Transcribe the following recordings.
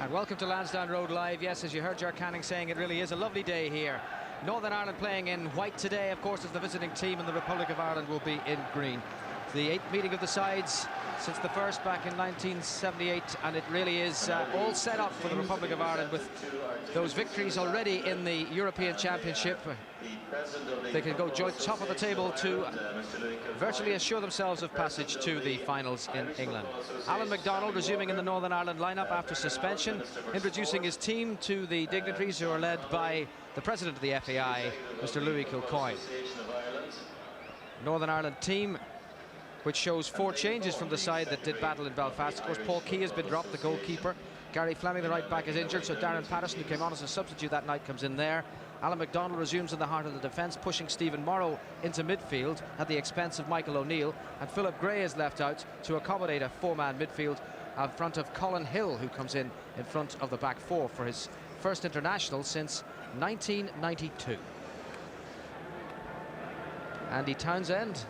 And welcome to Lansdowne Road Live. Yes, as you heard Ger Canning saying, it really is a lovely day here. Northern Ireland playing in white today, of course, as the visiting team, and the Republic of Ireland will be in green. The 8th meeting of the sides since the first back in 1978, and it really is all set up for the Republic of Ireland with those victories already in the European Championship. They can go joint top of the table to virtually assure themselves of passage to the finals in England. Alan McDonald resuming in the Northern Ireland lineup after suspension, introducing his team to the dignitaries who are led by the president of the FAI, Mr. Louis Kilcoyne. Northern Ireland team, which shows 4 changes from the side that did battle in Belfast. Of course, Paul Key has been dropped, the goalkeeper. Gary Fleming, the right back, is injured, so Darren Patterson, who came on as a substitute that night, comes in there. Alan McDonald resumes in the heart of the defence, pushing Stephen Morrow into midfield at the expense of Michael O'Neill, and Philip Gray is left out to accommodate a 4-man midfield in front of Colin Hill, who comes in front of the back 4 for his first international since 1992. Andy Townsend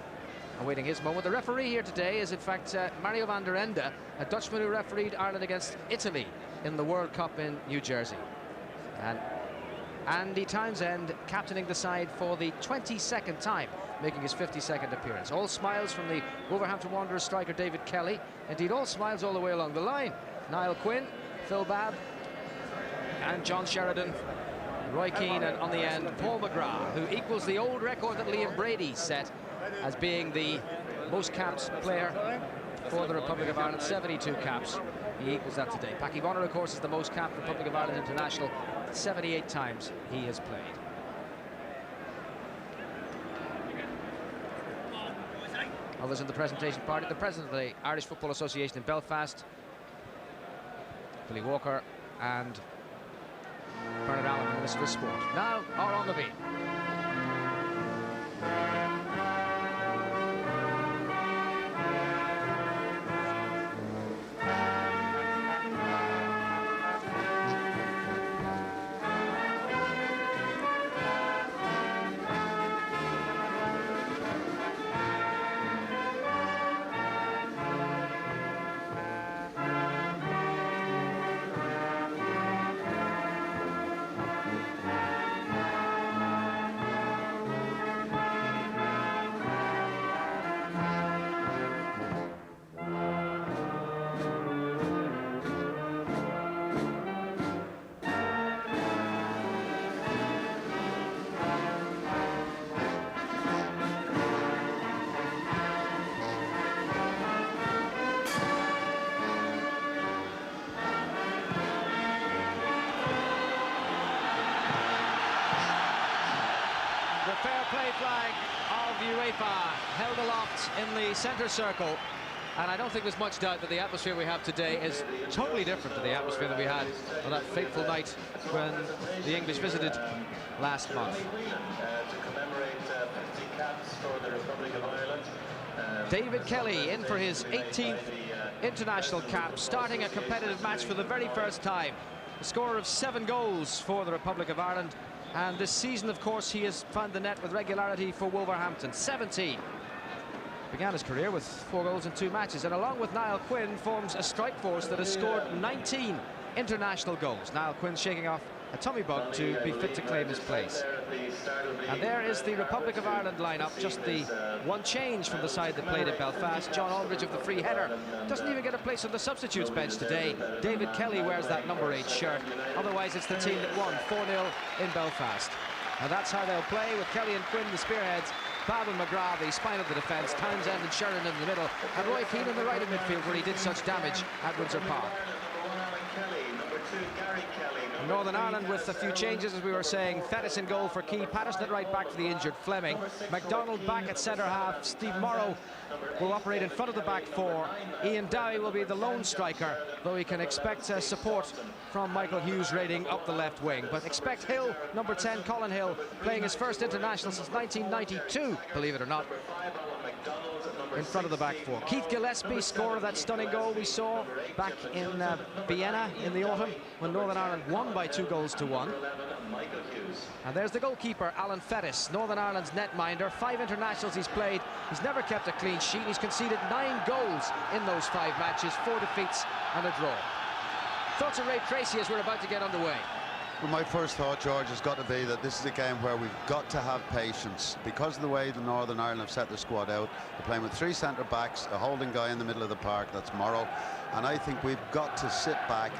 awaiting his moment. The referee here today is in fact Mario van der Ende, a Dutchman who refereed Ireland against Italy in the World Cup in New Jersey. And Andy Townsend captaining the side for the 22nd time, making his 52nd appearance. All smiles from the Wolverhampton Wanderers striker David Kelly. Indeed, all smiles all the way along the line. Niall Quinn, Phil Babb, and John Sheridan, Roy Keane, and on the end, Paul McGrath, who equals the old record that Liam Brady set as being the most caps player for the Republic of Ireland, 72 caps. He equals that today. Packy Bonner, of course, is the most capped Republic of Ireland international. 78 times he has played. Others in the presentation party, the president of the Irish Football Association in Belfast, Billy Walker, and Bernard Allen, Minister of Sport, now are on the beat. Flag of UEFA held aloft in the centre circle, and I don't think there's much doubt that the atmosphere we have today is totally different to the atmosphere that we had on that fateful night when the English visited last month. To commemorate 50 caps for the Republic of Ireland. David Kelly in for his 18th international cap, starting a competitive match for the very first time. A scorer of 7 goals for the Republic of Ireland. And this season, of course, he has found the net with regularity for Wolverhampton. 17. Began his career with 4 goals in 2 matches, and along with Niall Quinn forms a strike force that has scored 19 international goals. Niall Quinn shaking off a tummy bug to be fit to claim his place. And there is the Republic of Ireland lineup, just the one change from the side that played at Belfast. John Aldridge of the free header doesn't even get a place on the substitutes bench today. David Kelly wears that number 8 shirt. Otherwise, it's the team that won 4-0 in Belfast. And that's how they'll play, with Kelly and Quinn the spearheads, Babb and McGrath the spine of the defence, Townsend and Sheridan in the middle, and Roy Keane in the right of midfield, where he did such damage at Windsor Park. Northern Ireland with a few changes, as we were saying. Fettis in goal for Key, Patterson at right back for the injured Fleming, McDonald back at centre half, Steve Morrow will operate in front of the back 4, Ian Dowie will be the lone striker, though he can expect support from Michael Hughes raiding up the left wing. But expect Hill, number 10, Colin Hill, playing his first international since 1992, believe it or not, in front of the back 4. Keith Gillespie, scorer of that stunning goal we saw back in Vienna in the autumn when Northern Ireland won by 2-1. And there's the goalkeeper, Alan Fettis, Northern Ireland's netminder. 5 internationals he's played. He's never kept a clean sheet. He's conceded 9 goals in those 5 matches, 4 defeats and a draw. Thoughts of Ray Tracy as we're about to get underway? Well, my first thought, George, has got to be that this is a game where we've got to have patience. Because of the way the Northern Ireland have set their squad out, they're playing with 3 centre-backs, a holding guy in the middle of the park, that's Morrow. And I think we've got to sit back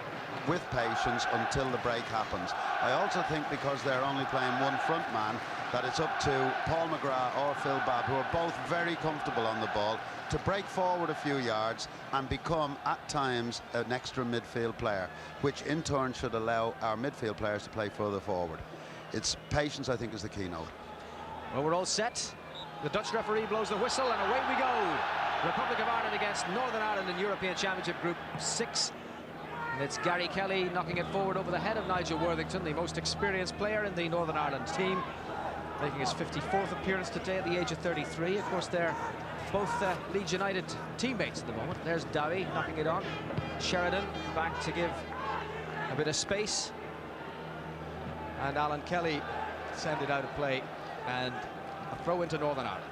with patience until the break happens. I also think because they're only playing one front man, that it's up to Paul McGrath or Phil Babb, who are both very comfortable on the ball, to break forward a few yards and become, at times, an extra midfield player, which in turn should allow our midfield players to play further forward. It's patience, I think, is the keynote. Well, we're all set. The Dutch referee blows the whistle, and away we go. Republic of Ireland against Northern Ireland in European Championship Group 6. And it's Gary Kelly knocking it forward over the head of Nigel Worthington, the most experienced player in the Northern Ireland team, making his 54th appearance today at the age of 33. Of course, they're both Leeds United teammates at the moment. There's Dowie knocking it on. Sheridan back to give a bit of space. And Alan Kelly send it out of play, and a throw into Northern Ireland.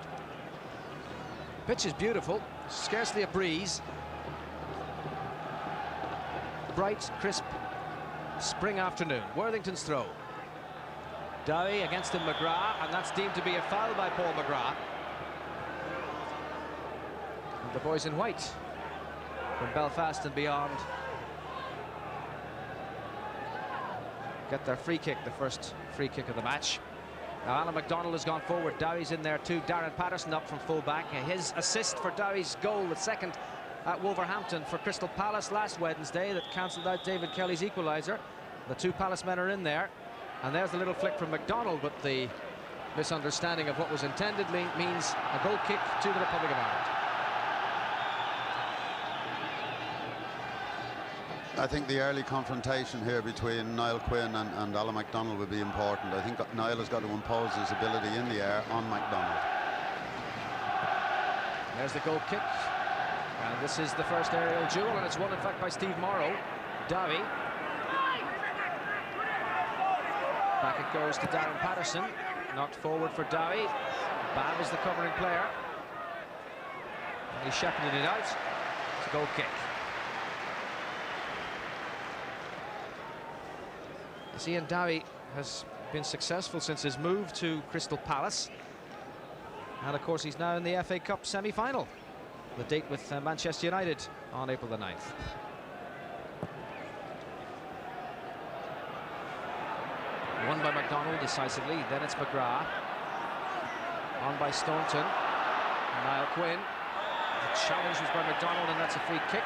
Pitch is beautiful, scarcely a breeze. Bright, crisp spring afternoon. Worthington's throw. Dowie against him, McGrath, and that's deemed to be a foul by Paul McGrath. And the boys in white from Belfast and beyond get their free kick, the first free kick of the match. Now Alan McDonald has gone forward. Dowie's in there too. Darren Patterson up from full back. His assist for Dowie's goal, the second at Wolverhampton for Crystal Palace last Wednesday, that cancelled out David Kelly's equaliser. The 2 Palace men are in there. And there's the little flick from McDonald, but the misunderstanding of what was intended means a goal kick to the Republic of Ireland. I think the early confrontation here between Niall Quinn and Alan McDonald would be important. I think Niall has got to impose his ability in the air on McDonald. There's the goal kick. And this is the first aerial duel, and it's won, in fact, by Steve Morrow. Dowie. Back it goes to Darren Patterson. Knocked forward for Dowie. Babb is the covering player. And he's shepherded it out. It's a goal kick. Ian Dowie has been successful since his move to Crystal Palace. And of course he's now in the FA Cup semi-final. The date with Manchester United on April the 9th. Won by McDonald decisively, then it's McGrath. On by Staunton. Niall Quinn. The challenge was by McDonald, and that's a free kick.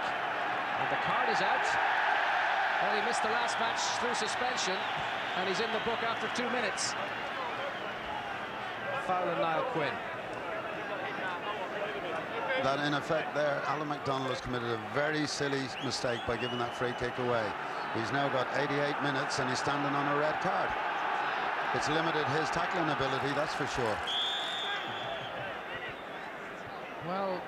And the card is out. Well, he missed the last match through suspension, and he's in the book after 2 minutes. Foul on Niall Quinn. That in effect there, Alan McDonald has committed a very silly mistake by giving that free kick away. He's now got 88 minutes and he's standing on a red card. It's limited his tackling ability, that's for sure. Well,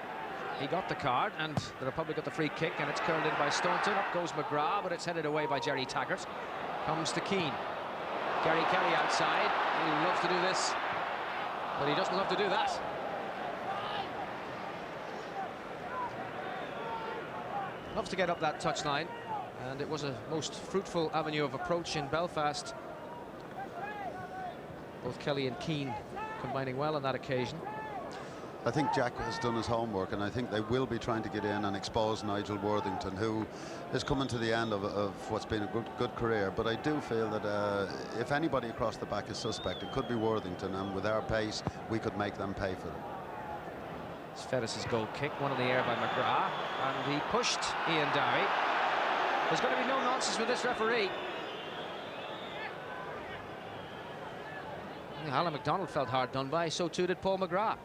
he got the card and the Republic got the free kick, and it's curled in by Staunton. Up goes McGrath, but it's headed away by Jerry Taggart. Comes to Keane. Gary Kelly outside. He loves to do this, but he doesn't love to do that. Loves to get up that touchline, and it was a most fruitful avenue of approach in Belfast. Both Kelly and Keane combining well on that occasion. I think Jack has done his homework, and I think they will be trying to get in and expose Nigel Worthington, who is coming to the end of what's been a good career. But I do feel that if anybody across the back is suspect, it could be Worthington, and with our pace we could make them pay for it. It's Ferris's goal kick, one in the air by McGrath, and he pushed Ian Dowie. There's going to be no nonsense with this referee. Alan McDonald felt hard done by, so too did Paul McGrath.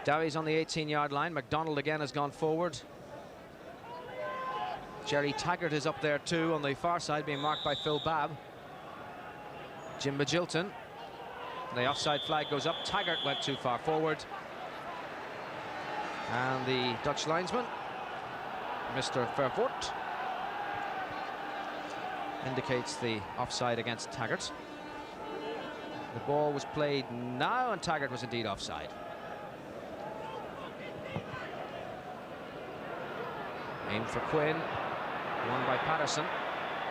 Dowie's on the 18-yard line. McDonald again has gone forward. Jerry Taggart is up there too on the far side, being marked by Phil Babb. Jim Magilton. The offside flag goes up. Taggart went too far forward. And the Dutch linesman, Mr. Vervoort, indicates the offside against Taggart. The ball was played now, and Taggart was indeed offside. Aim for Quinn. Won by Patterson.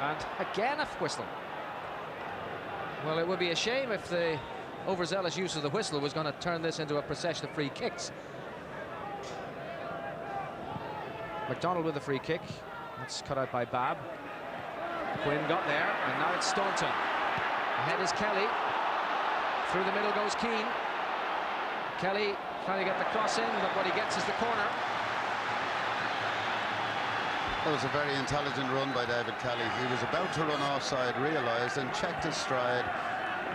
And again a whistle. Well, it would be a shame if the overzealous use of the whistle was going to turn this into a procession of free kicks. McDonald with the free kick. That's cut out by Babb. Quinn got there, and now it's Staunton. Ahead is Kelly. Through the middle goes Keane. Kelly trying to get the cross in, but what he gets is the corner. That was a very intelligent run by David Kelly. He was about to run offside, realised, and checked his stride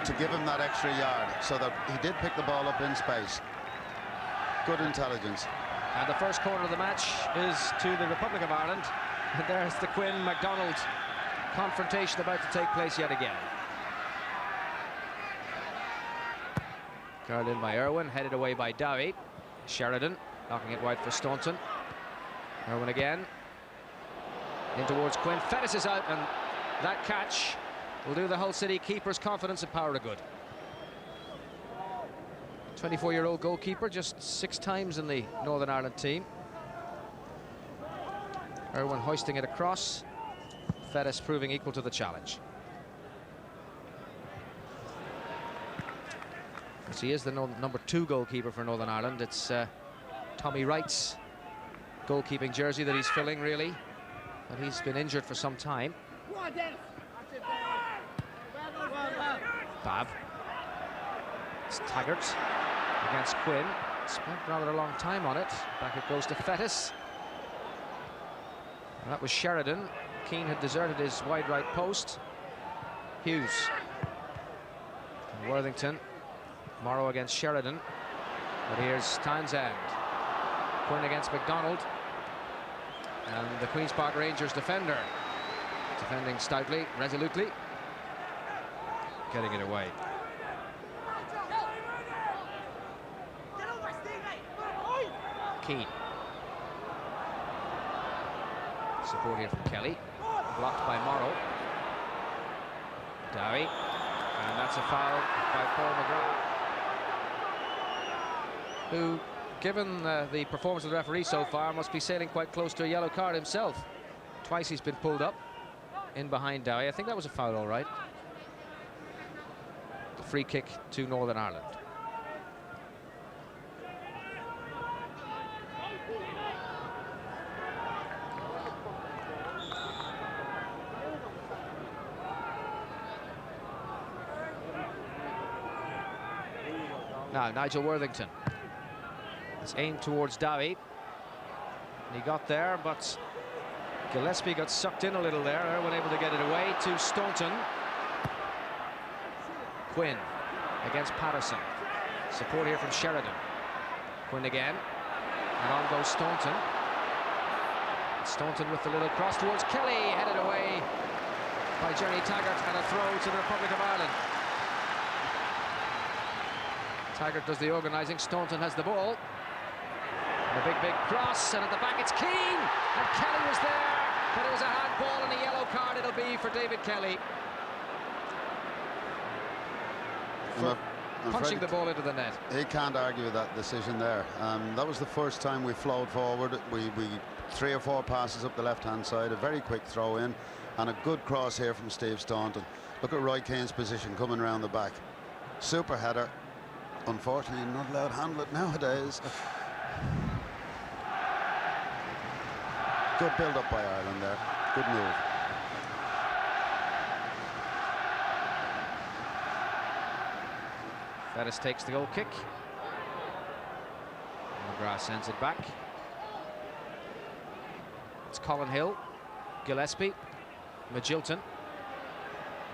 to give him that extra yard, so that he did pick the ball up in space. Good intelligence. And the first corner of the match is to the Republic of Ireland. And there's the Quinn-McDonald confrontation about to take place yet again. Curled in by Irwin, headed away by Dowie. Sheridan knocking it wide for Staunton. Irwin again. In towards Quinn. Fettis is out, and that catch will do the Hull City keeper's confidence and power to good. 24-year-old goalkeeper, just 6 times in the Northern Ireland team. Irwin hoisting it across. Fettis proving equal to the challenge. As he is the number 2 goalkeeper for Northern Ireland. It's Tommy Wright's goalkeeping jersey that he's filling, really. But he's been injured for some time. Babb. It's Taggart against Quinn. Spent rather a long time on it. Back it goes to Fettis. And that was Sheridan. Keane had deserted his wide right post. Hughes. And Worthington. Morrow against Sheridan. But here's Townsend. Quinn against McDonald. And the Queen's Park Rangers defender. Defending stoutly, resolutely. Getting it away. Keane. Support here from Kelly. Blocked by Morrow. Dowie. And that's a foul by Paul McGrath, who, given the performance of the referee so far, must be sailing quite close to a yellow card himself. Twice he's been pulled up in behind Dowie. I think that was a foul, all right. The free kick to Northern Ireland. Now, Nigel Worthington. It's aimed towards Dowie. He got there, but Gillespie got sucked in a little there. Irwin able to get it away to Staunton. Quinn against Patterson. Support here from Sheridan. Quinn again. And on goes Staunton. Staunton with the little cross towards Kelly. Headed away by Jerry Taggart, and a throw to the Republic of Ireland. Taggart does the organising. Staunton has the ball. And a big cross, and at the back it's Keane, and Kelly was there, but it was a handball and a yellow card it'll be for David Kelly. Punching the ball into the net. He can't argue with that decision there. That was the first time we flowed forward. We 3 or 4 passes up the left-hand side, a very quick throw in, and a good cross here from Steve Staunton. Look at Roy Keane's position coming around the back. Super header. Unfortunately, you're not allowed to handle it nowadays. Good build-up by Ireland there. Good move. Fettis takes the goal kick. McGrath sends it back. It's Colin Hill, Gillespie, Magilton.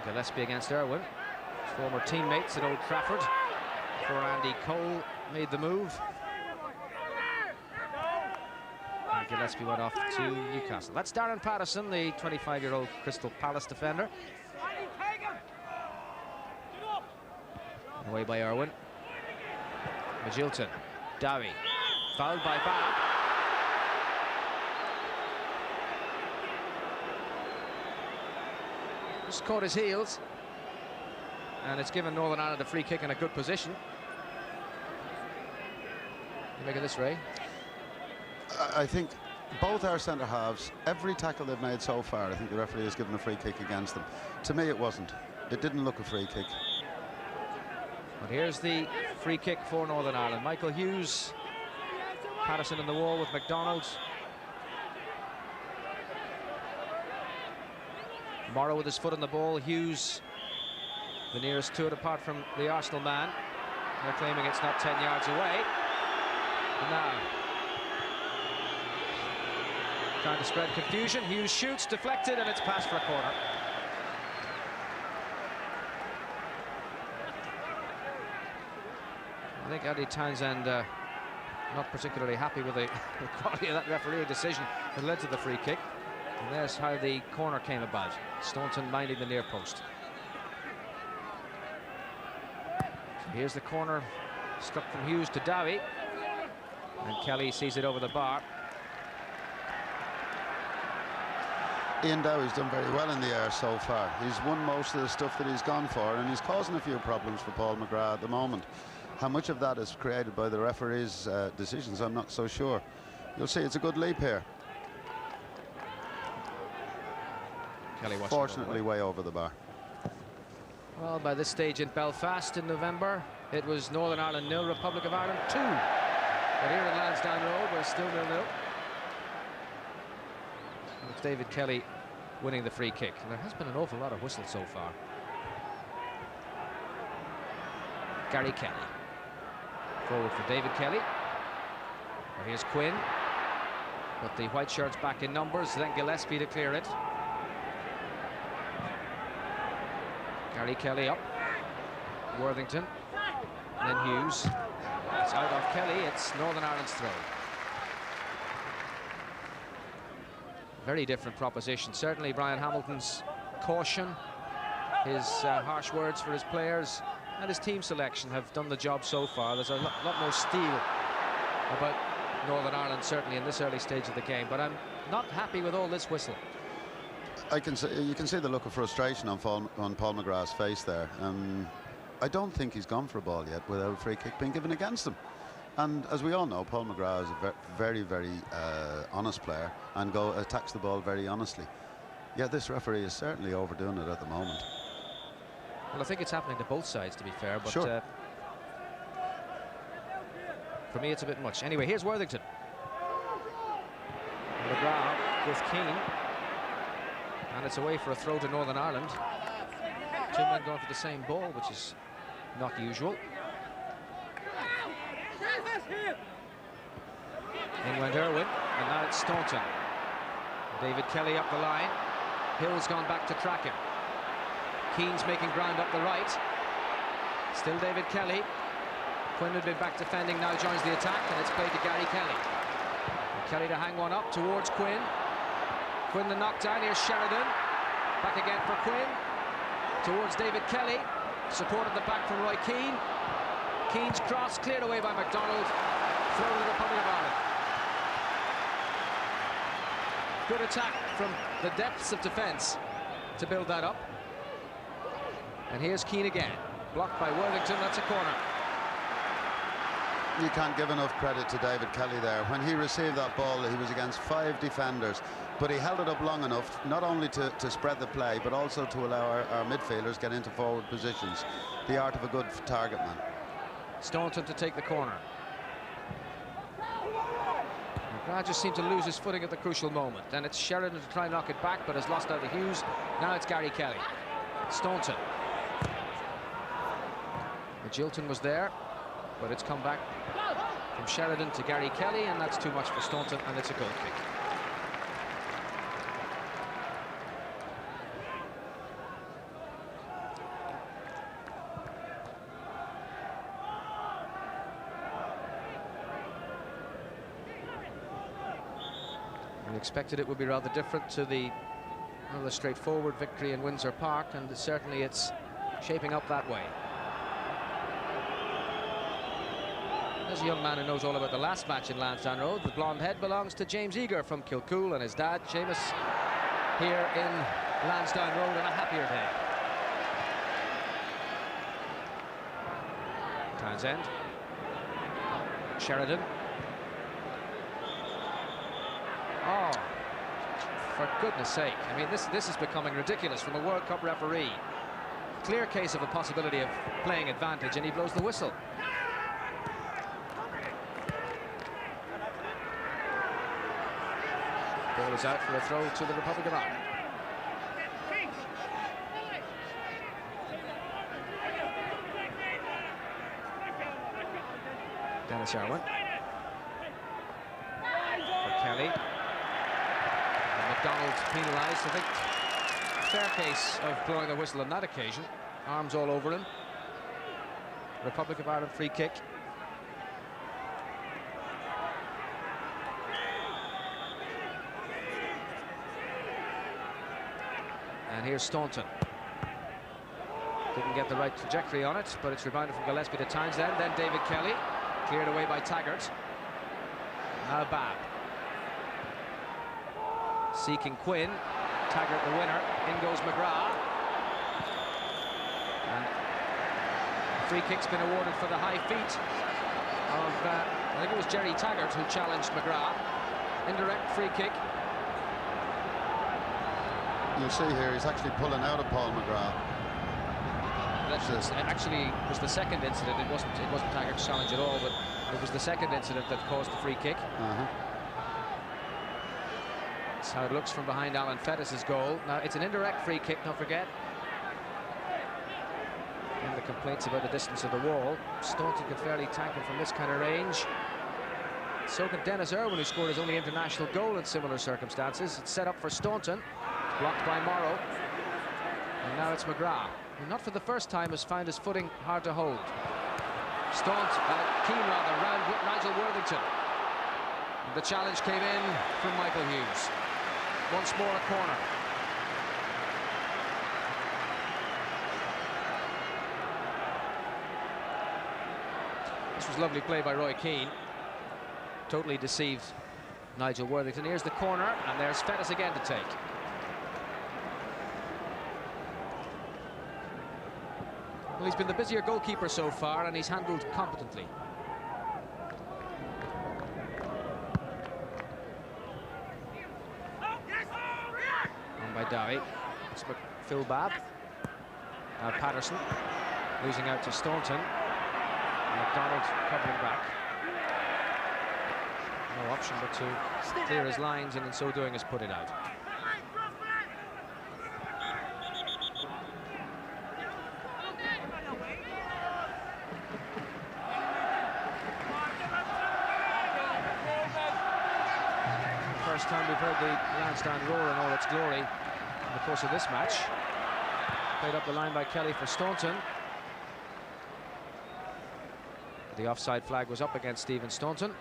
Gillespie against Irwin. Former teammates at Old Trafford. Before Andy Cole made the move. And Gillespie went off to Newcastle. That's Darren Patterson, the 25-year-old Crystal Palace defender. Away by Irwin. Magilton. Dowie. Fouled by Babb. Just caught his heels. And it's given Northern Ireland a free kick in a good position. You make of this, Ray? I think both our centre halves, every tackle they've made so far, I think the referee has given a free kick against them. To me, it wasn't. It didn't look a free kick. But here's the free kick for Northern Ireland. Michael Hughes, Patterson in the wall with McDonald. Morrow with his foot on the ball. Hughes, the nearest to it apart from the Arsenal man. They're claiming it's not 10 yards away. And now, trying to spread confusion. Hughes shoots, deflected, and it's passed for a corner. I think Eddie Townsend not particularly happy with the quality of that referee decision that led to the free kick. And there's how the corner came about. Staunton minding the near post. So here's the corner, struck from Hughes to Dowie. And Kelly sees it over the bar. Ian Dowie's done very well in the air so far. He's won most of the stuff that he's gone for, and he's causing a few problems for Paul McGrath at the moment. How much of that is created by the referee's decisions, I'm not so sure. You'll see it's a good leap here. Kelly fortunately way over the bar. Well, by this stage in Belfast in November, it was Northern Ireland 0, Republic of Ireland 2. But here at Lansdowne Road, we're still 0-0. With David Kelly winning the free kick. And there has been an awful lot of whistles so far. Gary Kelly. Forward for David Kelly. Well, here's Quinn. But the white shirts back in numbers. Then Gillespie to clear it. Gary Kelly up. Worthington. And then Hughes. It's out off Kelly. It's Northern Ireland's throw. Very different proposition. Certainly Brian Hamilton's caution, his harsh words for his players, and his team selection have done the job so far. There's a lot more steel about Northern Ireland, certainly in this early stage of the game. But I'm not happy with all this whistle. You can see the look of frustration on Paul McGrath's face there. I don't think he's gone for a ball yet without a free kick being given against him. And as we all know, Paul McGrath is a very, very honest player and attacks the ball very honestly. Yeah, this referee is certainly overdoing it at the moment. Well, I think it's happening to both sides, to be fair, but sure. For me, it's a bit much. Anyway, here's Worthington. McGrath with Keane. And it's away for a throw to Northern Ireland. Two men going for the same ball, which is not usual. In went Irwin, and now it's Staunton. David Kelly up the line. Hill's gone back to track him. Keane's making ground up the right. Still David Kelly. Quinn had been back defending, now joins the attack, and it's played to Gary Kelly. And Kelly to hang one up towards Quinn. Quinn the knockdown, here's Sheridan. Back again for Quinn. Towards David Kelly. Support at the back from Roy Keane. Keane's cross cleared away by McDonald. Throw to the Republic of Ireland. Good attack from the depths of defence to build that up. And here's Keane again. Blocked by Worthington, that's a corner. You can't give enough credit to David Kelly there. When he received that ball, he was against 5 defenders, but he held it up long enough, not only to spread the play, but also to allow our midfielders get into forward positions. The art of a good target man. Staunton to take the corner. McGrath just seemed to lose his footing at the crucial moment. Then it's Sheridan to try and knock it back, but has lost out to Hughes. Now it's Gary Kelly. Staunton. Magilton was there, but it's come back from Sheridan to Gary Kelly, and that's too much for Staunton, and it's a goal kick. We expected it would be rather different to the rather straightforward victory in Windsor Park, and certainly it's shaping up that way. There's a young man who knows all about the last match in Lansdowne Road. The blonde head belongs to James Eager from Kilcool, and his dad, Seamus, here in Lansdowne Road on a happier day. Townsend. Sheridan. for goodness sake. I mean, this is becoming ridiculous from a World Cup referee. Clear case of a possibility of playing advantage, and he blows the whistle. Ball is out for a throw to the Republic of Ireland. Dennis Irwin. For Kelly. And McDonald penalised. I think fair case of blowing the whistle on that occasion. Arms all over him. Republic of Ireland free kick. And here's Staunton. Didn't get the right trajectory on it, but it's rebounded from Gillespie to Townsend. Then David Kelly, cleared away by Taggart. Now Babb. Seeking Quinn. Taggart the winner. In goes McGrath. And the free kick's been awarded for the high feet of, I think it was Jerry Taggart who challenged McGrath. Indirect free kick. You see here, he's actually pulling out of Paul McGrath. That actually was the second incident. It wasn't Taggart's challenge at all, but it was the second incident that caused the free kick. That's how it looks from behind Alan Fettis's goal. Now it's an indirect free kick, don't forget. And the complaints about the distance of the wall. Staunton could fairly tank him from this kind of range. So can Dennis Irwin, who scored his only international goal in similar circumstances. It's set up for Staunton. Blocked by Morrow. And now it's McGrath, who not for the first time has found his footing hard to hold. Keane round Nigel Worthington. And the challenge came in from Michael Hughes. Once more a corner. This was lovely play by Roy Keane. Totally deceived Nigel Worthington. Here's the corner, and there's Fettis again to take. Well, he's been the busier goalkeeper so far, and he's handled competently. On by Dowie. It's Phil Babb. Now Patterson. Losing out to Staunton. McDonald covering back. No option but to clear his lines, and in so doing has put it out. First time we've heard the Lansdowne roar in all its glory in the course of this match. Played up the line by Kelly for Staunton. The offside flag was up against Stephen Staunton.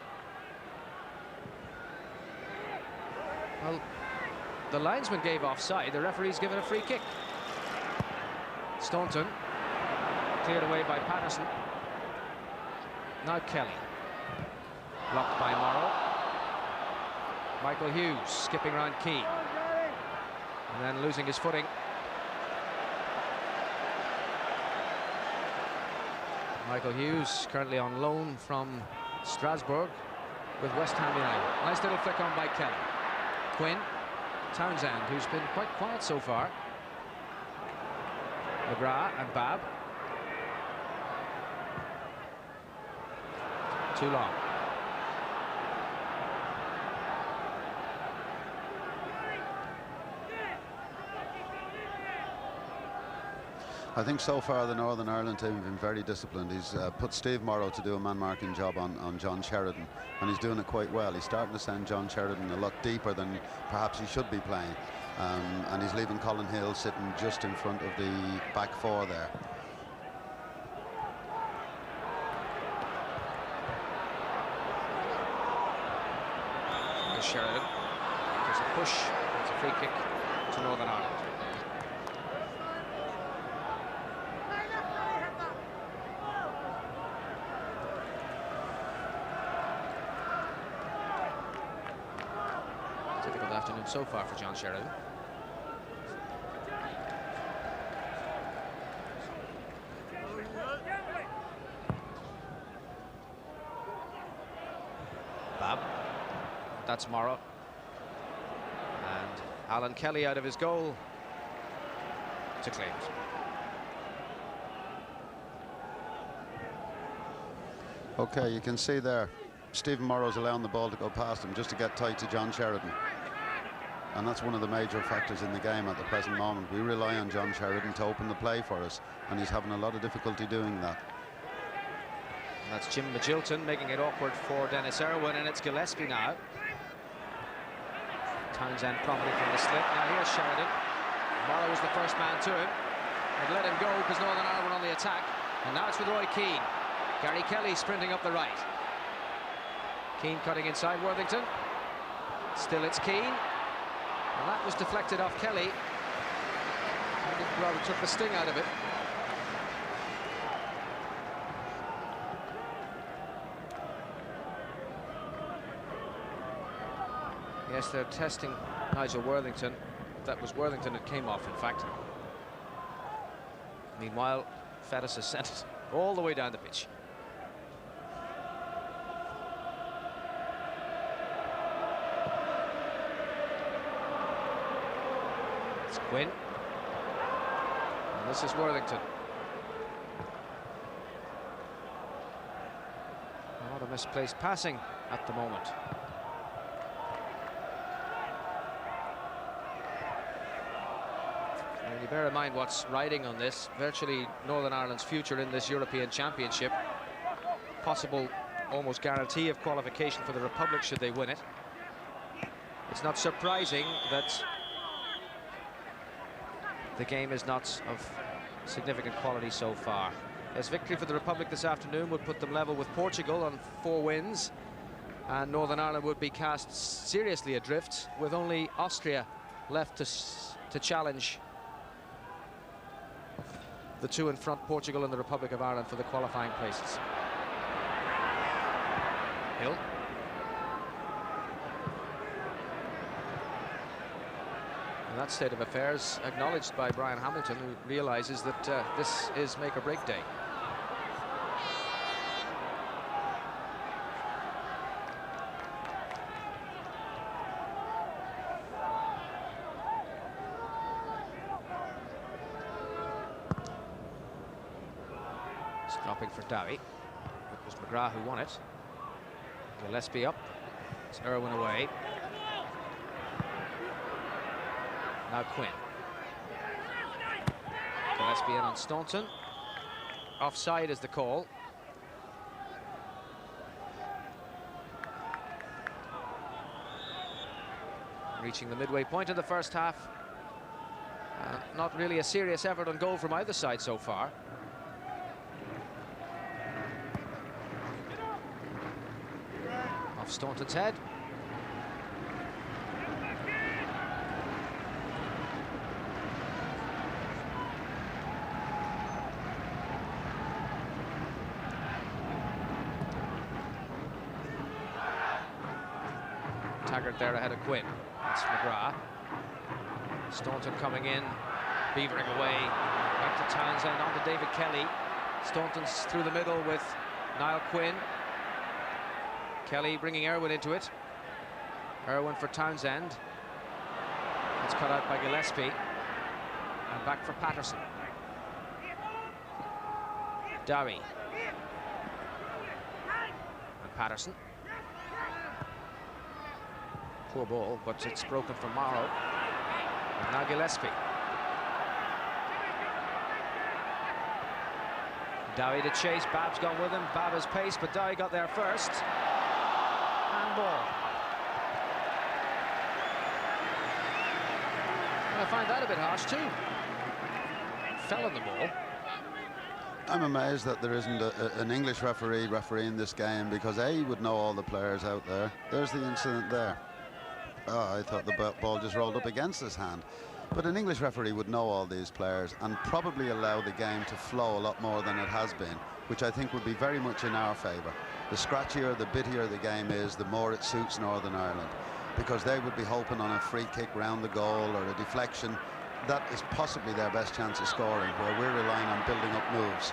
Well, the linesman gave offside. The referee's given a free kick. Staunton cleared away by Patterson. Now Kelly. Blocked by Morrow. Michael Hughes skipping round Keane. And then losing his footing. Michael Hughes currently on loan from Strasbourg with West Ham United. Nice little flick on by Kelly. Quinn. Townsend, who's been quite quiet so far. McGrath and Babb. Too long. I think so far the Northern Ireland team have been very disciplined. He's put Steve Morrow to do a man-marking job on John Sheridan, and he's doing it quite well. He's starting to send John Sheridan a lot deeper than perhaps he should be playing, and he's leaving Colin Hill sitting just in front of the back four there. Sheridan. There's a push. It's a free kick to Northern Ireland. Difficult afternoon so far for John Sheridan. Babb. That's Morrow. And Alan Kelly out of his goal to claim it. Okay, you can see there, Stephen Morrow's allowing the ball to go past him just to get tight to John Sheridan. And that's one of the major factors in the game at the present moment. We rely on John Sheridan to open the play for us, and he's having a lot of difficulty doing that. And that's Jim Magilton making it awkward for Dennis Irwin, and it's Gillespie now. Townsend prompting from the slip. Now here's Sheridan. Morrow was the first man to him. They'd let him go because Northern Ireland were on the attack. And now it's with Roy Keane. Gary Kelly sprinting up the right. Keane cutting inside Worthington. Still it's Keane. And that was deflected off Kelly. I think rather took the sting out of it. Yes, they're testing Nigel Worthington. That was Worthington that came off, in fact. Meanwhile, Fettis has sent it all the way down the pitch. It's Quinn. And this is Worthington. A lot of misplaced passing at the moment. You bear in mind what's riding on this. Virtually Northern Ireland's future in this European Championship. Possible, almost guarantee of qualification for the Republic should they win it. It's not surprising that the game is not of significant quality so far. As victory for the Republic this afternoon would put them level with Portugal on 4 wins, and Northern Ireland would be cast seriously adrift with only Austria left to challenge the two in front, Portugal and the Republic of Ireland, for the qualifying places. Hill. And that state of affairs acknowledged by Brian Hamilton, who realizes that this is make or break day. Stopping for Dowie. It was McGrath who won it. Gillespie up. It's Irwin away. Now Quinn. Gillespie in on Staunton. Offside is the call. Reaching the midway point of the first half. Not really a serious effort on goal from either side so far. Off Staunton's head. Taggart there ahead of Quinn. That's McGrath. Staunton coming in, beavering away. Back to Townsend, on to David Kelly. Staunton's through the middle with Niall Quinn. Kelly bringing Irwin into it. Irwin for Townsend. It's cut out by Gillespie. And back for Patterson. Dowie. And Patterson. Poor ball, but it's broken from Morrow. And now Gillespie. Dowie to chase. Bab's gone with him. Bab has pace, but Dowie got there first. Ball. I find that a bit harsh too. Fell on the ball. I'm amazed that there isn't an English referee refereeing this game, because he would know all the players out there. There's the incident there. Oh, I thought the ball just rolled up against his hand. But an English referee would know all these players and probably allow the game to flow a lot more than it has been, which I think would be very much in our favour. The scratchier, the bittier the game is, the more it suits Northern Ireland, because they would be hoping on a free kick round the goal or a deflection. That is possibly their best chance of scoring, where we're relying on building up moves.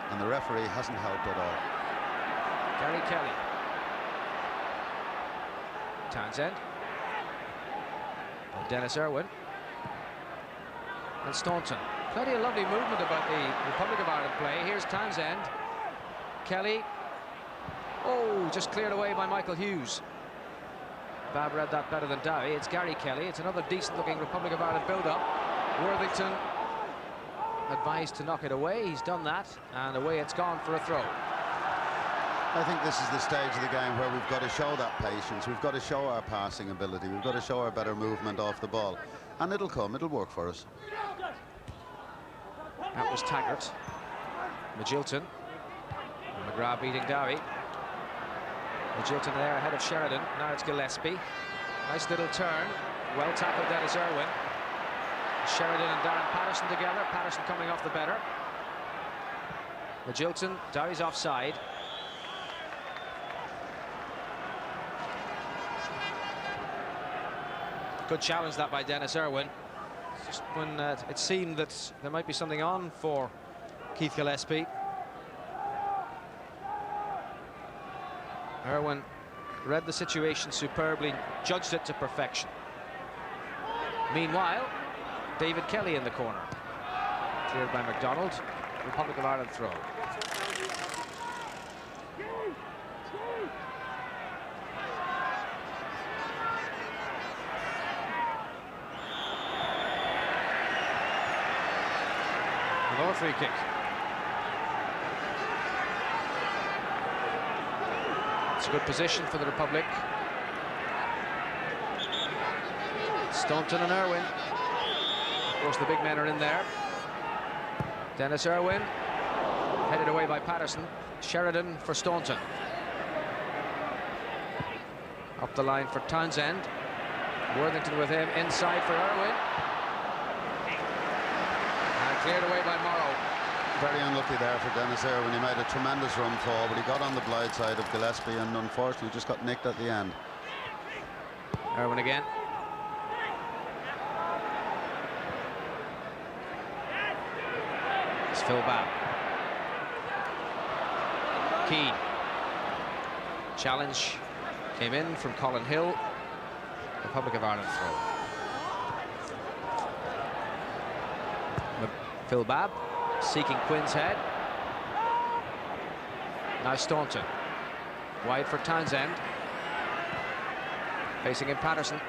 And the referee hasn't helped at all. Gary Kelly. Townsend. Dennis Irwin. And Staunton. Plenty of lovely movement about the Republic of Ireland play. Here's Townsend. Kelly. Oh, just cleared away by Michael Hughes. Bab read that better than Dowie. It's Gary Kelly. It's another decent-looking Republic of Ireland build-up. Worthington advised to knock it away. He's done that, and away it's gone for a throw. I think this is the stage of the game where we've got to show that patience. We've got to show our passing ability. We've got to show our better movement off the ball. And it'll come. It'll work for us. That was Taggart. Magilton. And McGrath beating Dowie. Magilton there ahead of Sheridan. Now it's Gillespie. Nice little turn. Well tackled Dennis Irwin. Sheridan and Darren Patterson together. Patterson coming off the better. Magilton. Dowie's offside. Good challenge that by Dennis Irwin. Just when it seemed that there might be something on for Keith Gillespie. Irwin read the situation superbly, judged it to perfection. Meanwhile, David Kelly in the corner. Cleared by McDonald. Republic of Ireland throw. Another free kick. It's a good position for the Republic. Staunton and Irwin. Of course, the big men are in there. Dennis Irwin, headed away by Patterson. Sheridan for Staunton. Up the line for Townsend. Worthington with him inside for Irwin. And cleared away by Morrow. Very unlucky there for Dennis Irwin. He made a tremendous run forward. He got on the blind side of Gillespie and unfortunately just got nicked at the end. Irwin again. It's Phil Babb. Keane. Challenge came in from Colin Hill. Republic of Ireland throw. Phil Babb seeking Quinn's head. Now Staunton. Wide for Townsend. Facing in Patterson.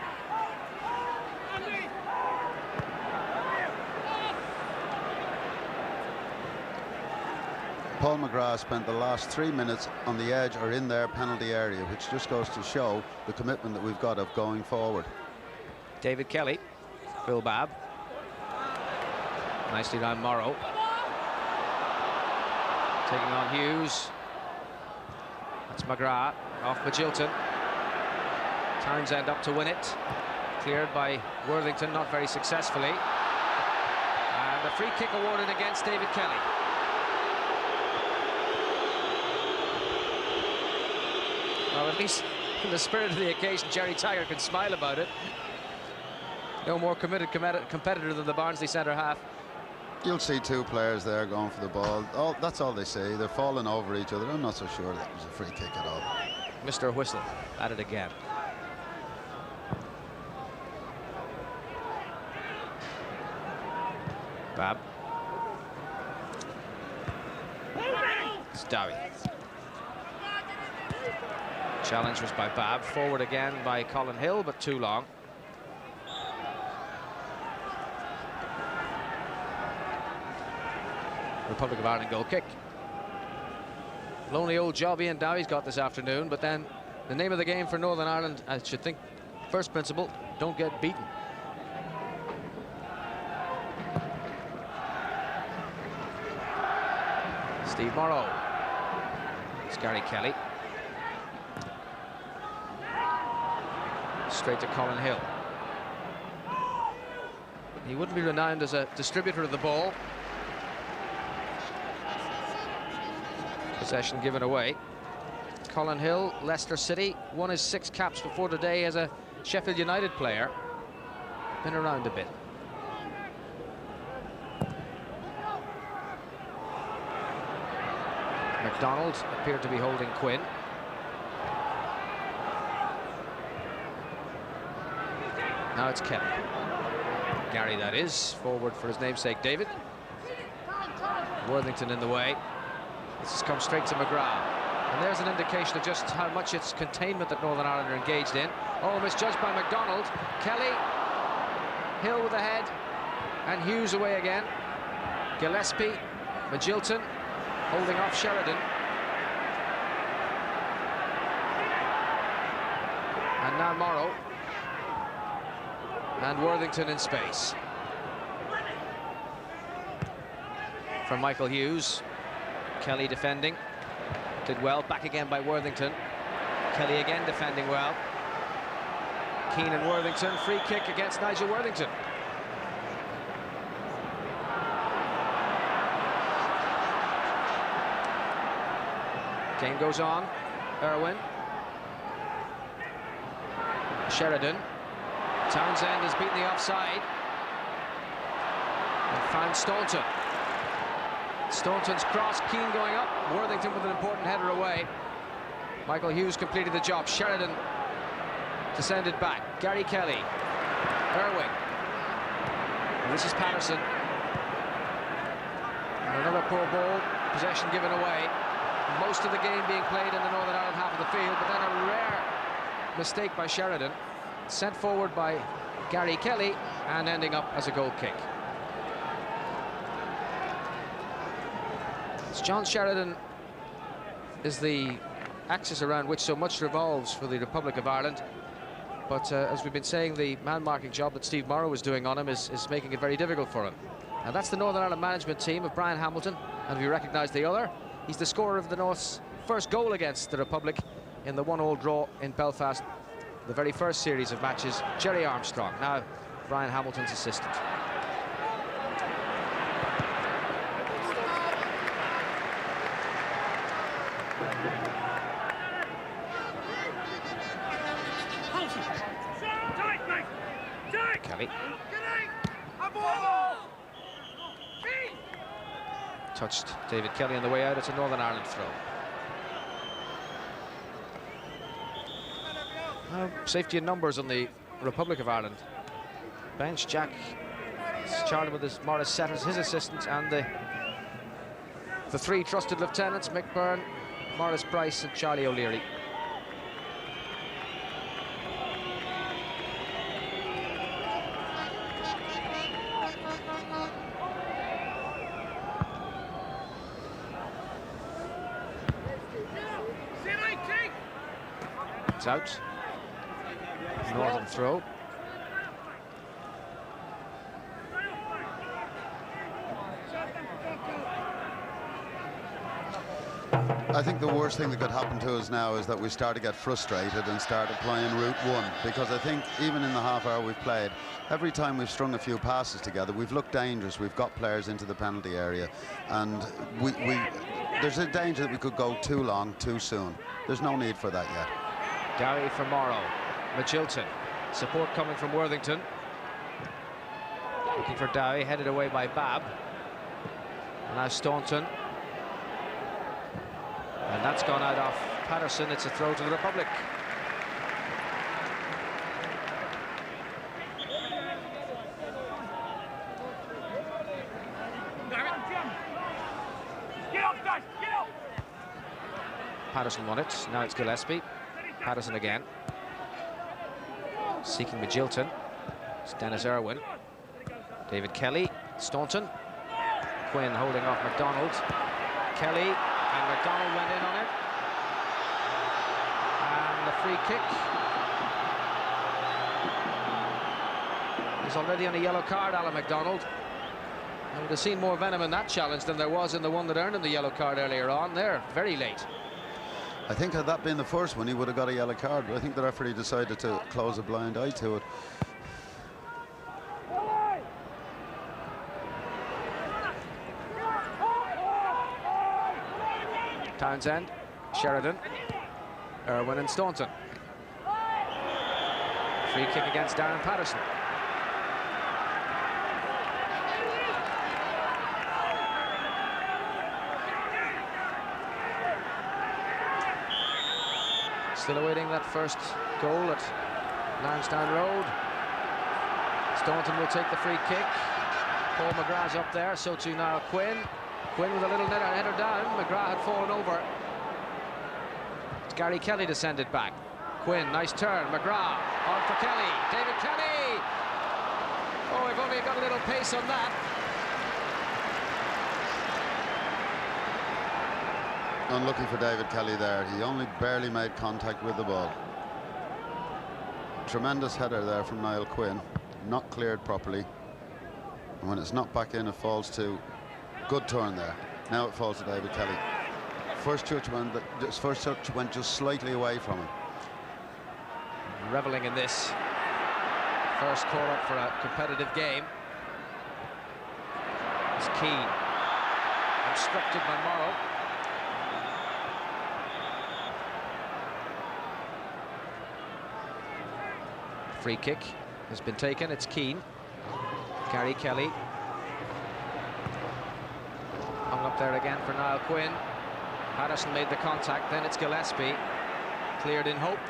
Paul McGrath spent the last 3 minutes on the edge or in their penalty area, which just goes to show the commitment that we've got of going forward. David Kelly. Phil Babb. Nicely down Morrow. Taking on Hughes. That's McGrath off Magilton. Townsend up to win it. Cleared by Worthington, not very successfully. And a free kick awarded against David Kelly. Well, at least in the spirit of the occasion, Jerry Taggart can smile about it. No more committed competitor than the Barnsley centre half. You'll see two players there going for the ball. That's all they see. They're falling over each other. I'm not so sure that was a free kick at all. Mr. Whistle at it again. Babb. It's Dowie. Challenge was by Babb. Forward again by Colin Hill, but too long. Republic of Ireland goal kick. Lonely old job Ian Dowie's got this afternoon, but then the name of the game for Northern Ireland, I should think, first principle, don't get beaten. Steve Morrow. It's Gary Kelly. Straight to Colin Hill. He wouldn't be renowned as a distributor of the ball. Possession given away. Colin Hill, Leicester City, won his 6 caps before today as a Sheffield United player. Been around a bit. McDonald appeared to be holding Quinn. Now it's Kelly. Gary, that is, forward for his namesake David. Worthington in the way. This has come straight to McGrath. And there's an indication of just how much it's containment that Northern Ireland are engaged in. Oh, misjudged by MacDonald. Kelly. Hill with the head. And Hughes away again. Gillespie. Magilton holding off Sheridan. And now Morrow. And Worthington in space. From Michael Hughes. Kelly defending. Did well. Back again by Worthington. Kelly again defending well. Keane and Worthington. Free kick against Nigel Worthington. Game goes on. Irwin. Sheridan. Townsend has beaten the offside. And found Staunton. Staunton's cross, Keane going up. Worthington with an important header away. Michael Hughes completed the job. Sheridan descended back. Gary Kelly. Irwin. And this is Patterson. And another poor ball. Possession given away. Most of the game being played in the Northern Ireland half of the field, but then a rare mistake by Sheridan, sent forward by Gary Kelly, and ending up as a goal kick. John Sheridan is the axis around which so much revolves for the Republic of Ireland. But as we've been saying, the man-marking job that Steve Morrow is doing on him is making it very difficult for him. And that's the Northern Ireland management team of Brian Hamilton. And if you recognise the other, he's the scorer of the North's first goal against the Republic in the 1-1 draw in Belfast, the very first series of matches. Jerry Armstrong, now Brian Hamilton's assistant. Kelly. Touched David Kelly on the way out. It's a Northern Ireland throw. Safety in numbers on the Republic of Ireland bench. Jack charted with his Morris Setters, his assistants, and the three trusted lieutenants, Mick Byrne, Morris Price and Charlie O'Leary. It's out. Northern throw. I think the worst thing that could happen to us now is that we start to get frustrated and start applying route one, because I think even in the half hour we've played, every time we've strung a few passes together, we've looked dangerous. We've got players into the penalty area, and there's a danger that we could go too long too soon. There's no need for that yet. Dowie for Morrow. Magilton. Support coming from Worthington. Looking for Dowie, headed away by Babb. And now Staunton. And that's gone out off Patterson. It's a throw to the Republic. Patterson won it. Now it's Gillespie. Patterson again. Seeking Magilton. It's Dennis Irwin. David Kelly. Staunton. Quinn holding off MacDonald. Kelly. And MacDonald went in on it. And the free kick. He's already on a yellow card, Alan MacDonald. I would have seen more venom in that challenge than there was in the one that earned him the yellow card earlier on. There, very late. I think had that been the first one, he would have got a yellow card, but I think the referee decided to close a blind eye to it. Townsend, Sheridan, Irwin and Staunton. Free kick against Darren Patterson. Still awaiting that first goal at Lansdowne Road. Staunton will take the free kick. Paul McGrath's up there, so too now Quinn. Quinn with a little header down. McGrath had fallen over. It's Gary Kelly to send it back. Quinn, nice turn. McGrath on for Kelly. David Kelly! Oh, we've only got a little pace on that. Unlucky for David Kelly there. He only barely made contact with the ball. Tremendous header there from Niall Quinn. Not cleared properly. And when it's not back in, it falls to... Good turn there. Now it falls to David Kelly. First touch went just slightly away from him. Reveling in this. First call up for a competitive game. It's Keane. Obstructed by Morrow. Free kick has been taken. It's Keane. Gary Kelly. Hung up there again for Niall Quinn. Patterson made the contact. Then it's Gillespie. Cleared in hope.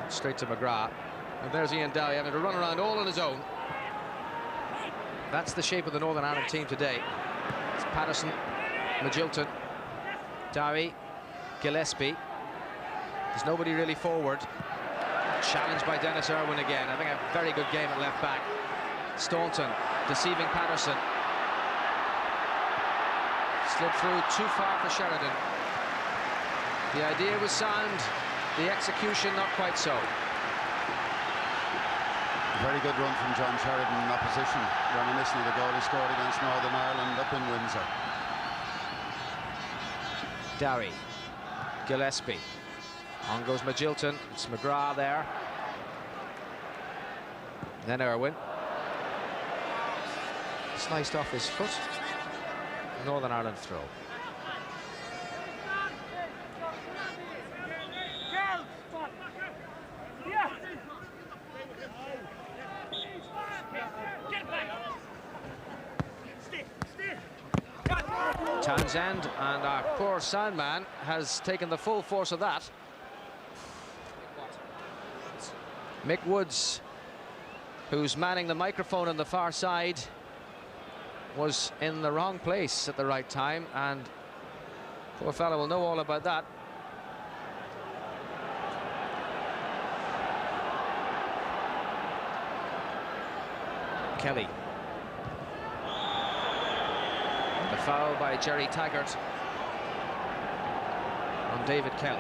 Straight to McGrath. And there's Ian Dowie having to run around all on his own. That's the shape of the Northern Ireland team today. It's Patterson, Magilton, Dowie, Gillespie. There's nobody really forward. Challenged by Dennis Irwin again. I think a very good game at left back. Staunton deceiving Patterson. Slid through too far for Sheridan. The idea was sound, the execution not quite so. Very good run from John Sheridan in opposition, reminiscent of the goal he scored against Northern Ireland up in Windsor. Dowie, Gillespie. On goes Magilton. It's McGrath there. Then Irwin. Sliced off his foot. Northern Ireland throw. Townsend, and our poor sound man has taken the full force of that. Mick Woods, who's manning the microphone on the far side, was in the wrong place at the right time, and poor fella will know all about that. Kelly. The foul by Jerry Taggart on David Kelly.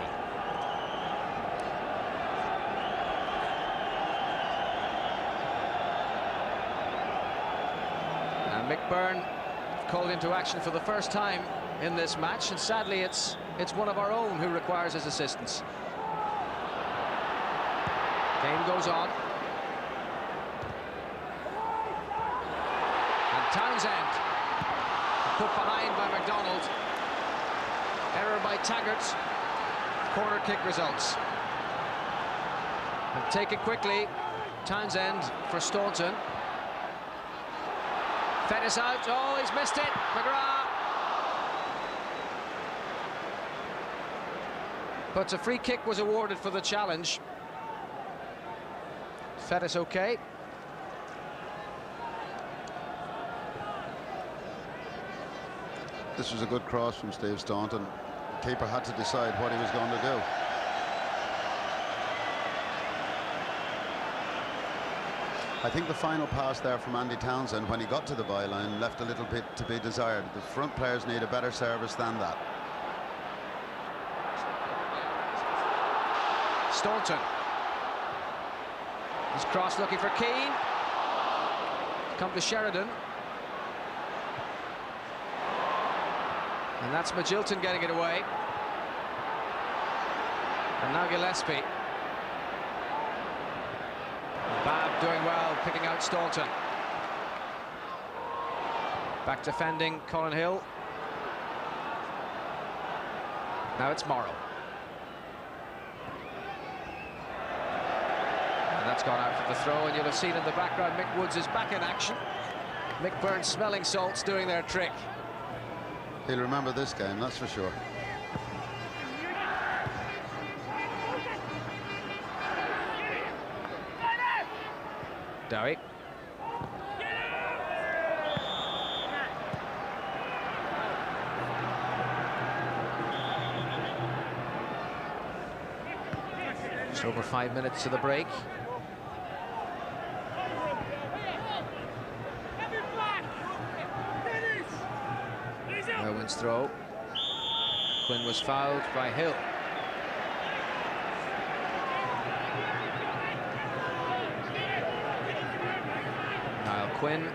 And Mick Byrne called into action for the first time in this match, and sadly it's one of our own who requires his assistance. Game goes on. And Townsend put behind by McDonald. Error by Taggart. Corner kick results. And take it quickly. Townsend for Staunton. Fettis out. Oh, he's missed it. McGrath. But a free kick was awarded for the challenge. Fettis okay. This was a good cross from Steve Staunton. The keeper had to decide what he was going to do. I think the final pass there from Andy Townsend, when he got to the byline, left a little bit to be desired. The front players need a better service than that. Staunton. He's cross looking for Keane. Come to Sheridan. And that's Magilton getting it away. And now Gillespie. Babb doing well, picking out Staunton. Back defending Colin Hill. Now it's Morrow. And that's gone out for the throw, and you'll have seen in the background Mick Woods is back in action. Mick Byrne's smelling salts doing their trick. He'll remember this game, that's for sure. Dowie. It's over 5 minutes to the break. Irwin's throw. Quinn was fouled by Hill. Niall Quinn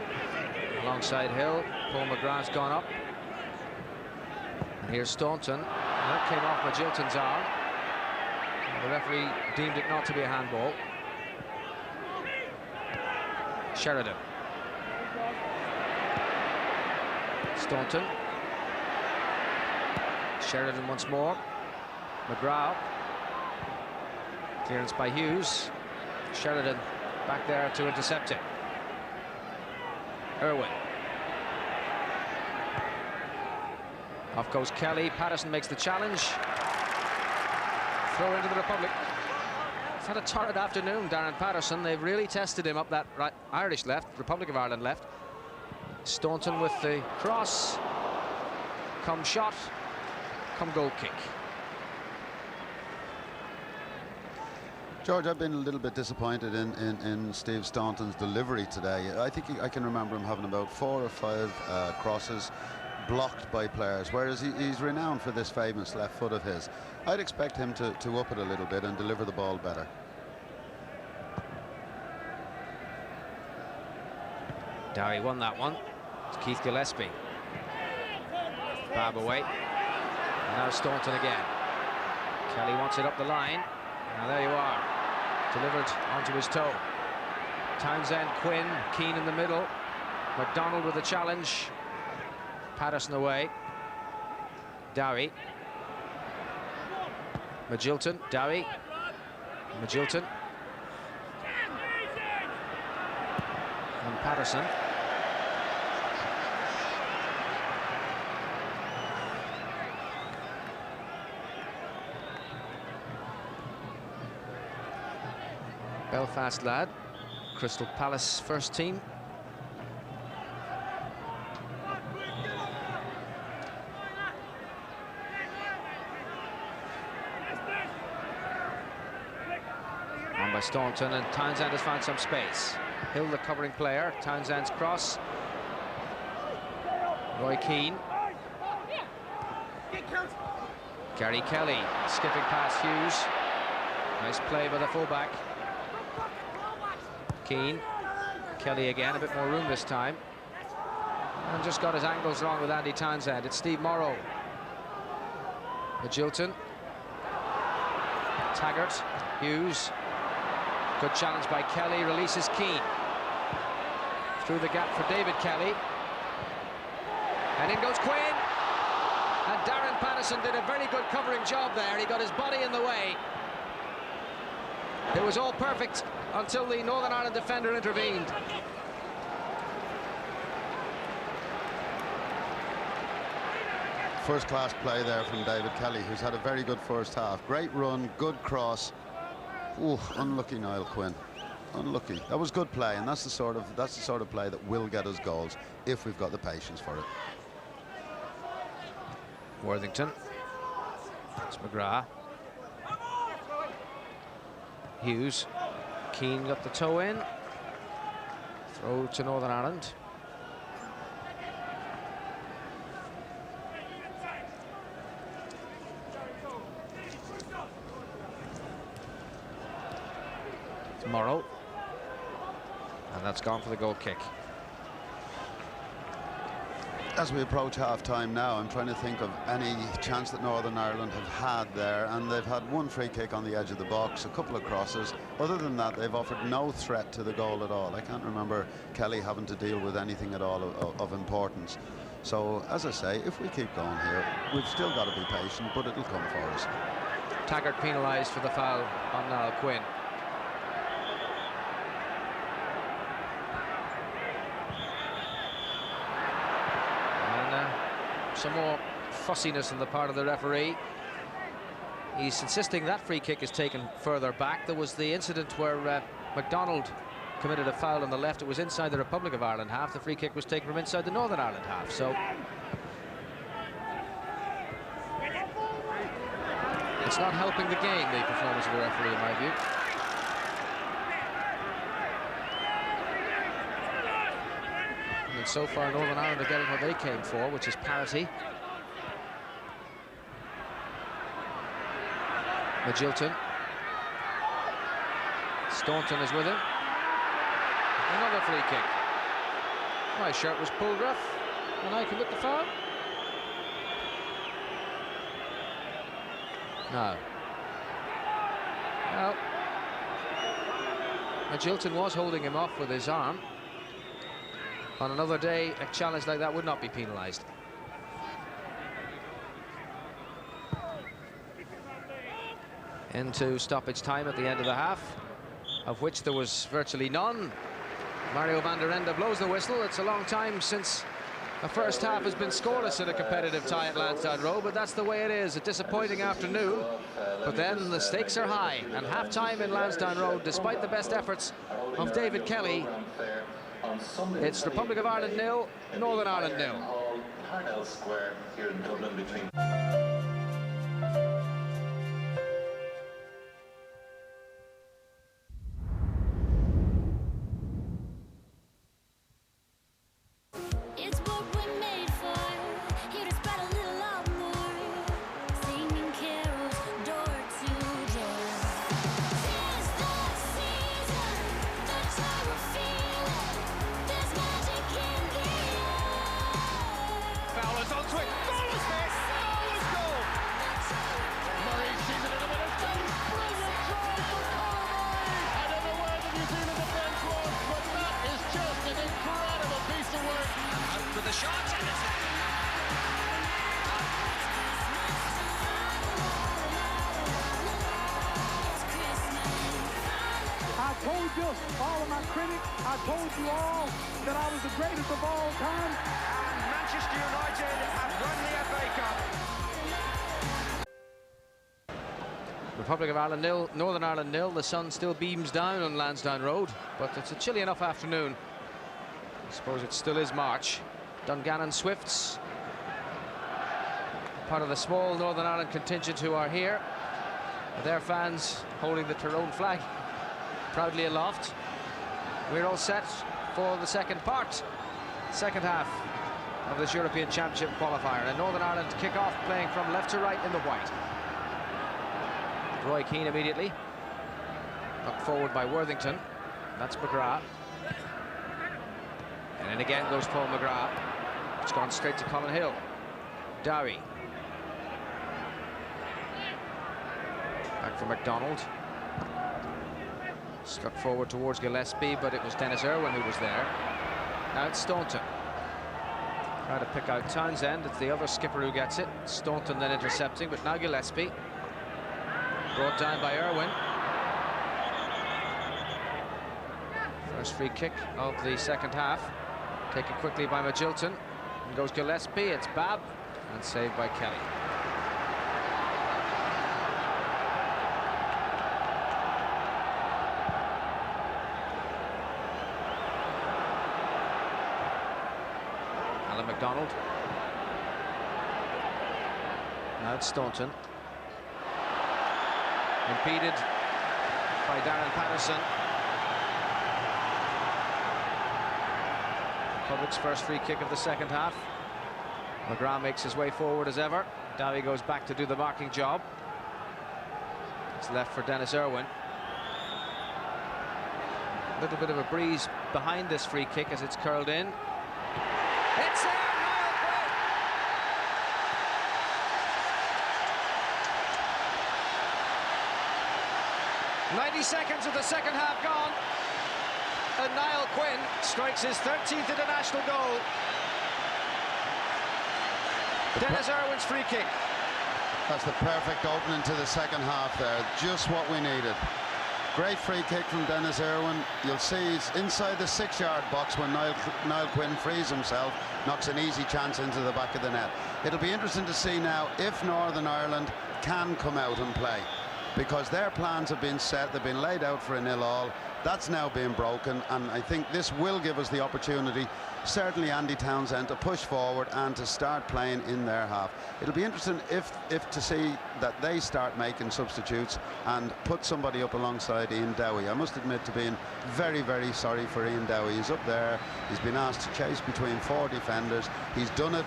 alongside Hill. Paul McGrath's gone up. And here's Staunton. And that came off Magilton's arm. The referee deemed it not to be a handball. Sheridan. Staunton. Sheridan once more. McGrath. Clearance by Hughes. Sheridan back there to intercept it. Irwin. Off goes Kelly. Patterson makes the challenge. Throw into the Republic. He's had a torrid afternoon, Darren Patterson. They've really tested him up that right Irish left, Republic of Ireland left. Staunton with the cross. Come shot. Come goal kick. George, I've been a little bit disappointed in Steve Staunton's delivery today. I think I can remember him having about 4 or 5 crosses blocked by players, whereas he's renowned for this famous left foot of his. I'd expect him to up it a little bit and deliver the ball better. Dowie won that one. It's Keith Gillespie. Bab away. And now Staunton again. Kelly wants it up the line. Now there you are. Delivered onto his toe. Townsend, Quinn, Keane in the middle. McDonald with the challenge. Patterson away. Dowie. Magilton. Dowie. Magilton. And Patterson. Belfast lad, Crystal Palace first team. On by Staunton, and Townsend has found some space. Hill, the covering player. Townsend's cross. Roy Keane. Gary Kelly skipping past Hughes. Nice play by the fullback. Keane. Kelly again, a bit more room this time. And just got his angles wrong with Andy Townsend. It's Steve Morrow. Magilton. Taggart. Hughes. Good challenge by Kelly. Releases Keane. Through the gap for David Kelly. And in goes Quinn. And Darren Patterson did a very good covering job there. He got his body in the way. It was all perfect until the Northern Ireland defender intervened. First-class play there from David Kelly, who's had a very good first half. Great run, good cross. Ooh, unlucky Niall Quinn. Unlucky. That was good play, and that's the sort of play that will get us goals if we've got the patience for it. Worthington. It's McGrath. Hughes. Keane got the toe in. Throw to Northern Ireland. It's Morrow. And that's gone for the goal kick. As we approach half-time now, I'm trying to think of any chance that Northern Ireland have had there, and they've had one free kick on the edge of the box, a couple of crosses. Other than that, they've offered no threat to the goal at all. I can't remember Kelly having to deal with anything at all of importance. So, as I say, if we keep going here, we've still got to be patient, but it'll come for us. Taggart penalised for the foul on Niall Quinn. Some more fussiness on the part of the referee. He's insisting that free kick is taken further back. There was the incident where MacDonald committed a foul on the left. It was inside the Republic of Ireland half. The free kick was taken from inside the Northern Ireland half. So it's It's not helping the game, the performance of the referee, in my view. And so far, Northern Ireland are getting what they came for, which is parity. Magilton. Staunton is with him. Another free kick. My shirt was pulled, ref, and I commit the foul. No. Well, Magilton was holding him off with his arm. On another day, a challenge like that would not be penalised. Into stoppage time at the end of the half, of which there was virtually none. Mario van der Ende blows the whistle. It's a long time since the first half has been scoreless in a competitive tie at Lansdowne Road, but that's the way it is. A disappointing afternoon, but then the stakes are high, and half-time in Lansdowne Road, despite the best efforts of David Kelly, it's Republic of Ireland 0, Northern Ireland 0. Parnell Square here in Dublin between... The shot, and it's there. I told you, all of my critics, I told you all that I was the greatest of all time. And Manchester United have won the FA Cup. Republic of Ireland 0, Northern Ireland 0. The sun still beams down on Lansdowne Road, but it's a chilly enough afternoon. I suppose it still is March. Dungannon Swifts, part of the small Northern Ireland contingent who are here. Their fans holding the Tyrone flag proudly aloft. We're all set for the second half of this European Championship qualifier. And Northern Ireland kick off playing from left to right in the white. Roy Keane immediately. Knocked forward by Worthington. That's McGrath. And then again goes Paul McGrath. It's gone straight to Colin Hill. Dowie. Back for MacDonald. Struck forward towards Gillespie, but it was Dennis Irwin who was there. Now it's Staunton. Trying to pick out Townsend. It's the other skipper who gets it. Staunton then intercepting, but now Gillespie. Brought down by Irwin. First free kick of the second half. Taken quickly by Magilton. And goes Gillespie. It's Babb. And saved by Kelly. Alan MacDonald. Now it's Staunton. Impeded by Darren Patterson. Public's first free kick of the second half. McGrath makes his way forward as ever. Dowie goes back to do the marking job. It's left for Dennis Irwin. A little bit of a breeze behind this free kick as it's curled in. It's there, Niall Quinn! 90 seconds of the second half gone. And Niall Quinn strikes his 13th international goal. Dennis Irwin's free kick. That's the perfect opening to the second half there. Just what we needed. Great free kick from Dennis Irwin. You'll see he's inside the 6-yard box when Niall Quinn frees himself, knocks an easy chance into the back of the net. It'll be interesting to see now if Northern Ireland can come out and play, because their plans have been set, they've been laid out for a 0-all. That's now being broken, and I think this will give us the opportunity, certainly Andy Townsend, to push forward and to start playing in their half. It'll be interesting if to see that they start making substitutes and put somebody up alongside Ian Dowie. I must admit to being very, very sorry for Ian Dowie. He's up there, he's been asked to chase between 4 defenders. He's done it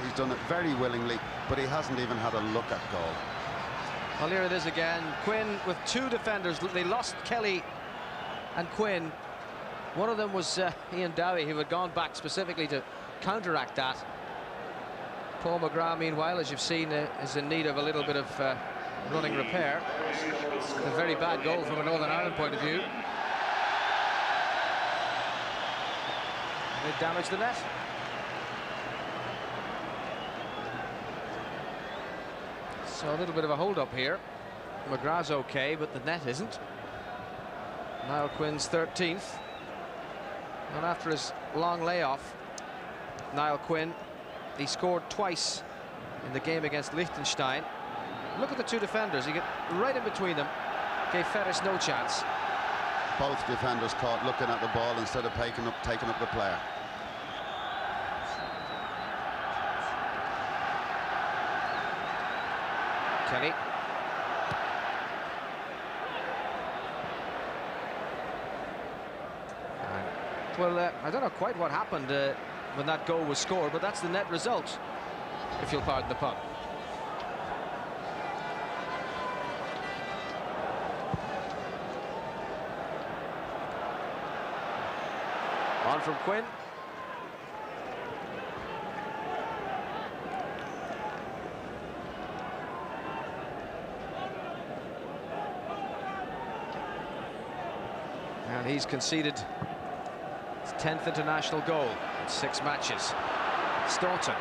very willingly, but he hasn't even had a look at goal. Well, here it is again. Quinn with 2 defenders. They lost Kelly and Quinn. One of them was Ian Dowie, who had gone back specifically to counteract that. Paul McGrath, meanwhile, as you've seen, is in need of a little bit of running repair. A very bad goal from a Northern Ireland point of view. It damaged the net. So a little bit of a hold-up here. McGrath's okay, but the net isn't. Niall Quinn's 13th. And after his long layoff, Niall Quinn, he scored twice in the game against Liechtenstein. Look at the 2 defenders. He got right in between them. Gave Ferris no chance. Both defenders caught looking at the ball instead of taking up the player. Kelly. Well, I don't know quite what happened when that goal was scored, but that's the net result, if you'll pardon the pun. On from Quinn. And he's conceded his 10th international goal in 6 matches. Staunton.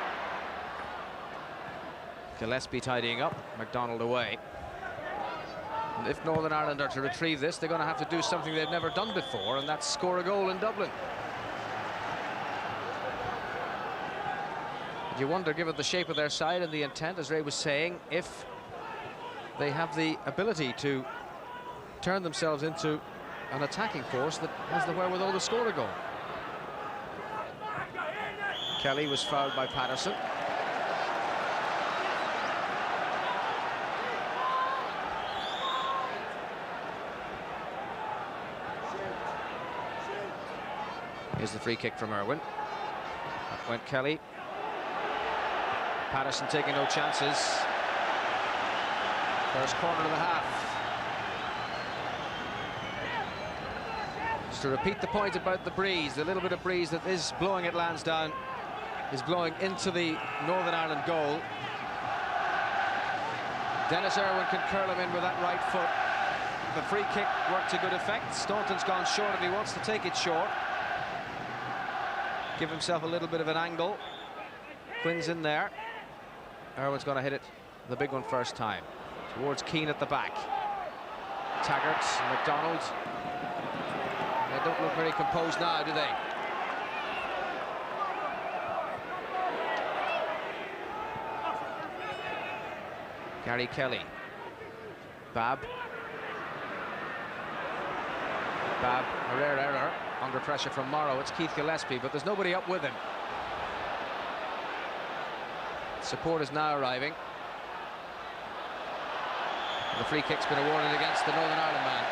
Gillespie tidying up, MacDonald away. And if Northern Ireland are to retrieve this, they're going to have to do something they've never done before, and that's score a goal in Dublin. You wonder, given the shape of their side and the intent, as Ray was saying, if they have the ability to turn themselves into an attacking force that has the wherewithal to score a goal. Kelly was fouled by Patterson. Here's the free kick from Irwin. Up went Kelly. Patterson taking no chances. First corner of the half. Just to repeat the point about the breeze, the little bit of breeze that is blowing at Lansdowne is blowing into the Northern Ireland goal. Dennis Irwin can curl him in with that right foot. The free kick worked to good effect. Staunton's gone short and he wants to take it short. Give himself a little bit of an angle. Quinn's in there. Irwin's going to hit it, the big one first time. Towards Keane at the back. Taggart, MacDonald. They don't look very composed now, do they? Gary Kelly. Bab, a rare error. Under pressure from Morrow. It's Keith Gillespie, but there's nobody up with him. Support is now arriving. The free kick's been awarded against the Northern Ireland man.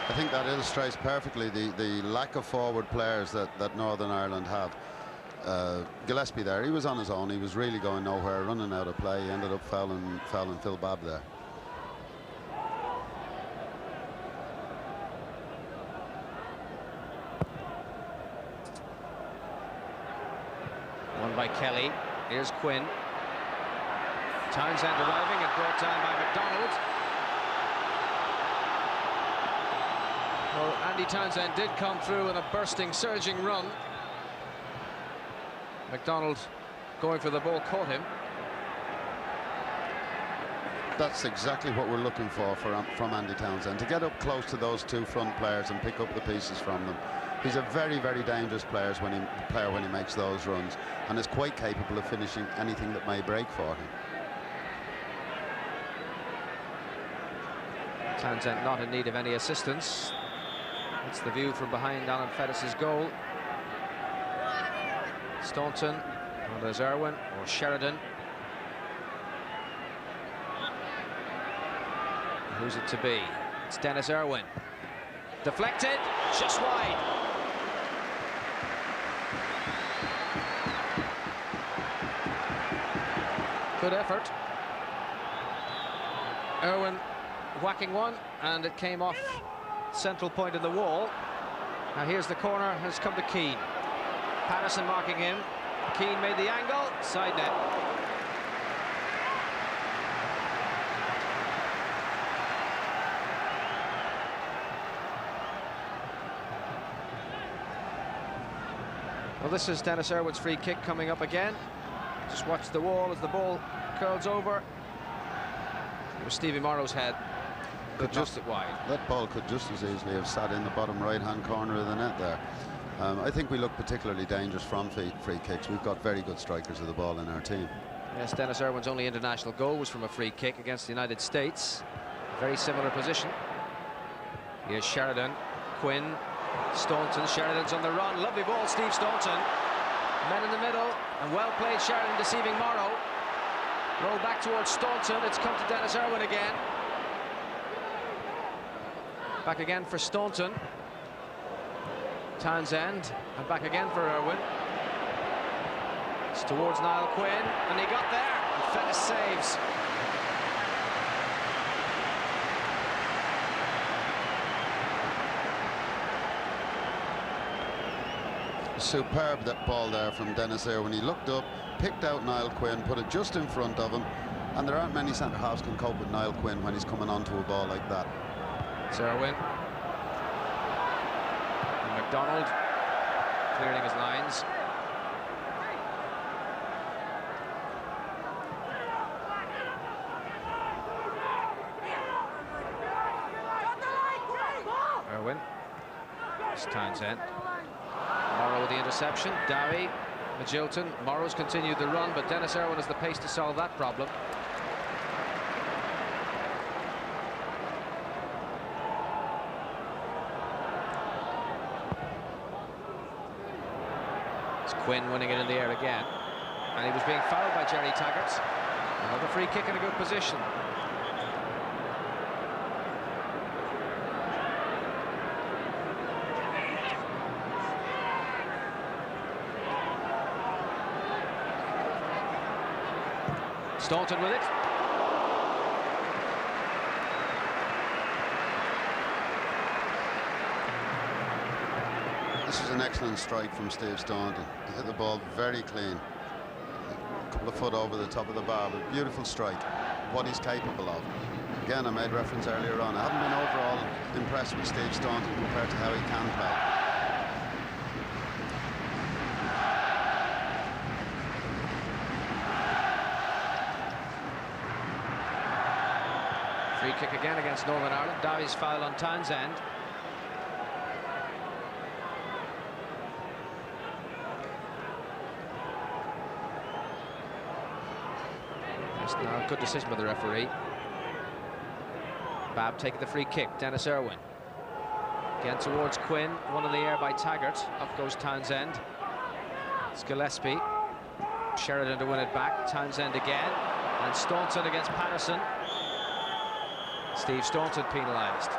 I think that illustrates perfectly the lack of forward players that Northern Ireland have. Gillespie there, he was on his own. He was really going nowhere, running out of play. He ended up fouling Phil Babb there. By Kelly. Here's Quinn. Townsend arriving and brought down by MacDonald. Well, Andy Townsend did come through in a bursting, surging run. MacDonald going for the ball, caught him. That's exactly what we're looking for from Andy Townsend, to get up close to those 2 front players and pick up the pieces from them. He's a very, very dangerous player when he makes those runs, and is quite capable of finishing anything that may break for him. Townsend not in need of any assistance. It's the view from behind Alan Fettis's goal. Staunton, and there's Irwin or Sheridan. Who's it to be? It's Dennis Irwin. Deflected, just wide. Good effort. Irwin whacking one, and it came off central point in the wall. Now here's the corner, has come to Keane. Patterson marking him. Keane made the angle, side net. Well, this is Dennis Irwin's free kick coming up again. Just watch the wall as the ball curls over. It was Stevie Morrow's head. Could just it wide. That ball could just as easily have sat in the bottom right-hand corner of the net there. I think we look particularly dangerous from free kicks. We've got very good strikers of the ball in our team. Yes, Dennis Irwin's only international goal was from a free kick against the United States. Very similar position. Here's Sheridan, Quinn, Staunton. Sheridan's on the run. Lovely ball, Steve Staunton. Men in the middle, and well played Sheridan, deceiving Morrow. Roll back towards Staunton. It's come to Dennis Irwin again. Back again for Staunton. Townsend, and back again for Irwin. It's towards Niall Quinn, and he got there. And Fettis saves. Superb, that ball there from Dennis Irwin. He looked up, picked out Niall Quinn, put it just in front of him, and there aren't many centre-halves can cope with Niall Quinn when he's coming onto a ball like that. It's Irwin. And MacDonald clearing his lines. Irwin. It's Townsend. Morrow with the interception. Dowie, Magilton. Morrow's continued the run, but Dennis Irwin has the pace to solve that problem. It's Quinn winning it in the air again, and he was being fouled by Jerry Taggart. Another free kick in a good position. Staunton with it. This was an excellent strike from Steve Staunton. He hit the ball very clean. A couple of foot over the top of the bar, but beautiful strike. What he's capable of. Again, I made reference earlier on. I haven't been overall impressed with Steve Staunton compared to how he can play. Free kick again against Northern Ireland. Dowie's foul on Townsend. Yes, no, good decision by the referee. Babb taking the free kick. Dennis Irwin. Again towards Quinn. One in the air by Taggart. Up goes Townsend. It's Gillespie. Sheridan to win it back. Townsend again. And Staunton against Patterson. Steve Staunton penalised.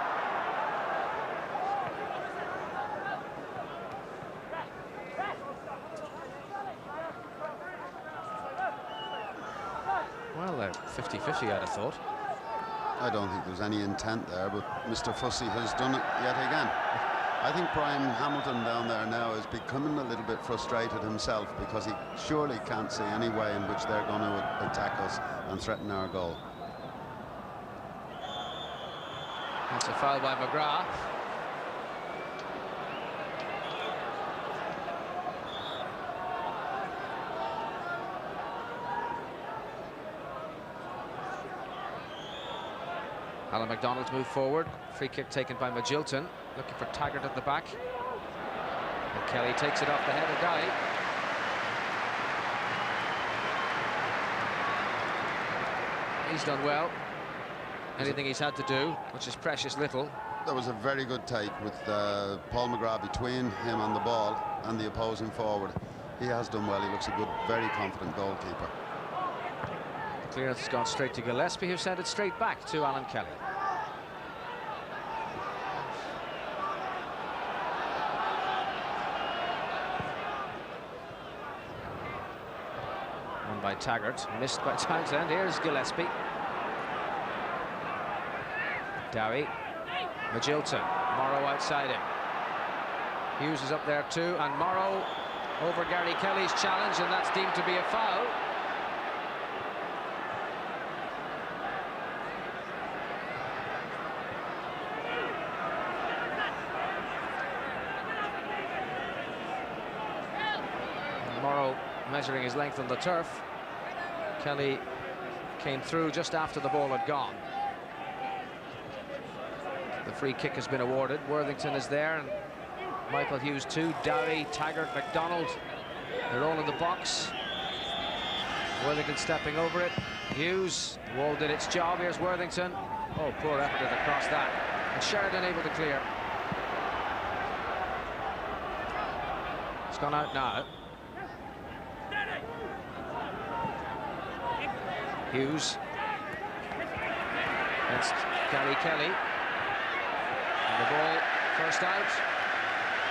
Well, they're 50-50, I'd have thought. I don't think there's any intent there, but Mr. Fussy has done it yet again. I think Brian Hamilton down there now is becoming a little bit frustrated himself because he surely can't see any way in which they're going to attack us and threaten our goal. That's a foul by McGrath. Alan MacDonald's moved forward. Free kick taken by Magilton. Looking for Taggart at the back. And Kelly takes it off the head of Dowie. He's done well. anything he's had to do, which is precious little. That was a very good take with Paul McGrath between him and the ball and the opposing forward. He has done well. He looks a good, very confident goalkeeper. The clearance has gone straight to Gillespie, who sent it straight back to Alan Kelly. Won by Taggart, missed by Townsend. Here's Gillespie. Dowie. Magilton. Morrow outside him. Hughes is up there too, and Morrow over Gary Kelly's challenge, and that's deemed to be a foul. And Morrow measuring his length on the turf. Kelly came through just after the ball had gone. The free kick has been awarded. Worthington is there, and Michael Hughes too. Dowie, Taggart, McDonald, they're all in the box. Worthington stepping over it. Hughes, the wall did its job. Here's Worthington. Oh, poor effort to cross that. And Sheridan able to clear. It's gone out now. Hughes against Gary Kelly. And the ball first out.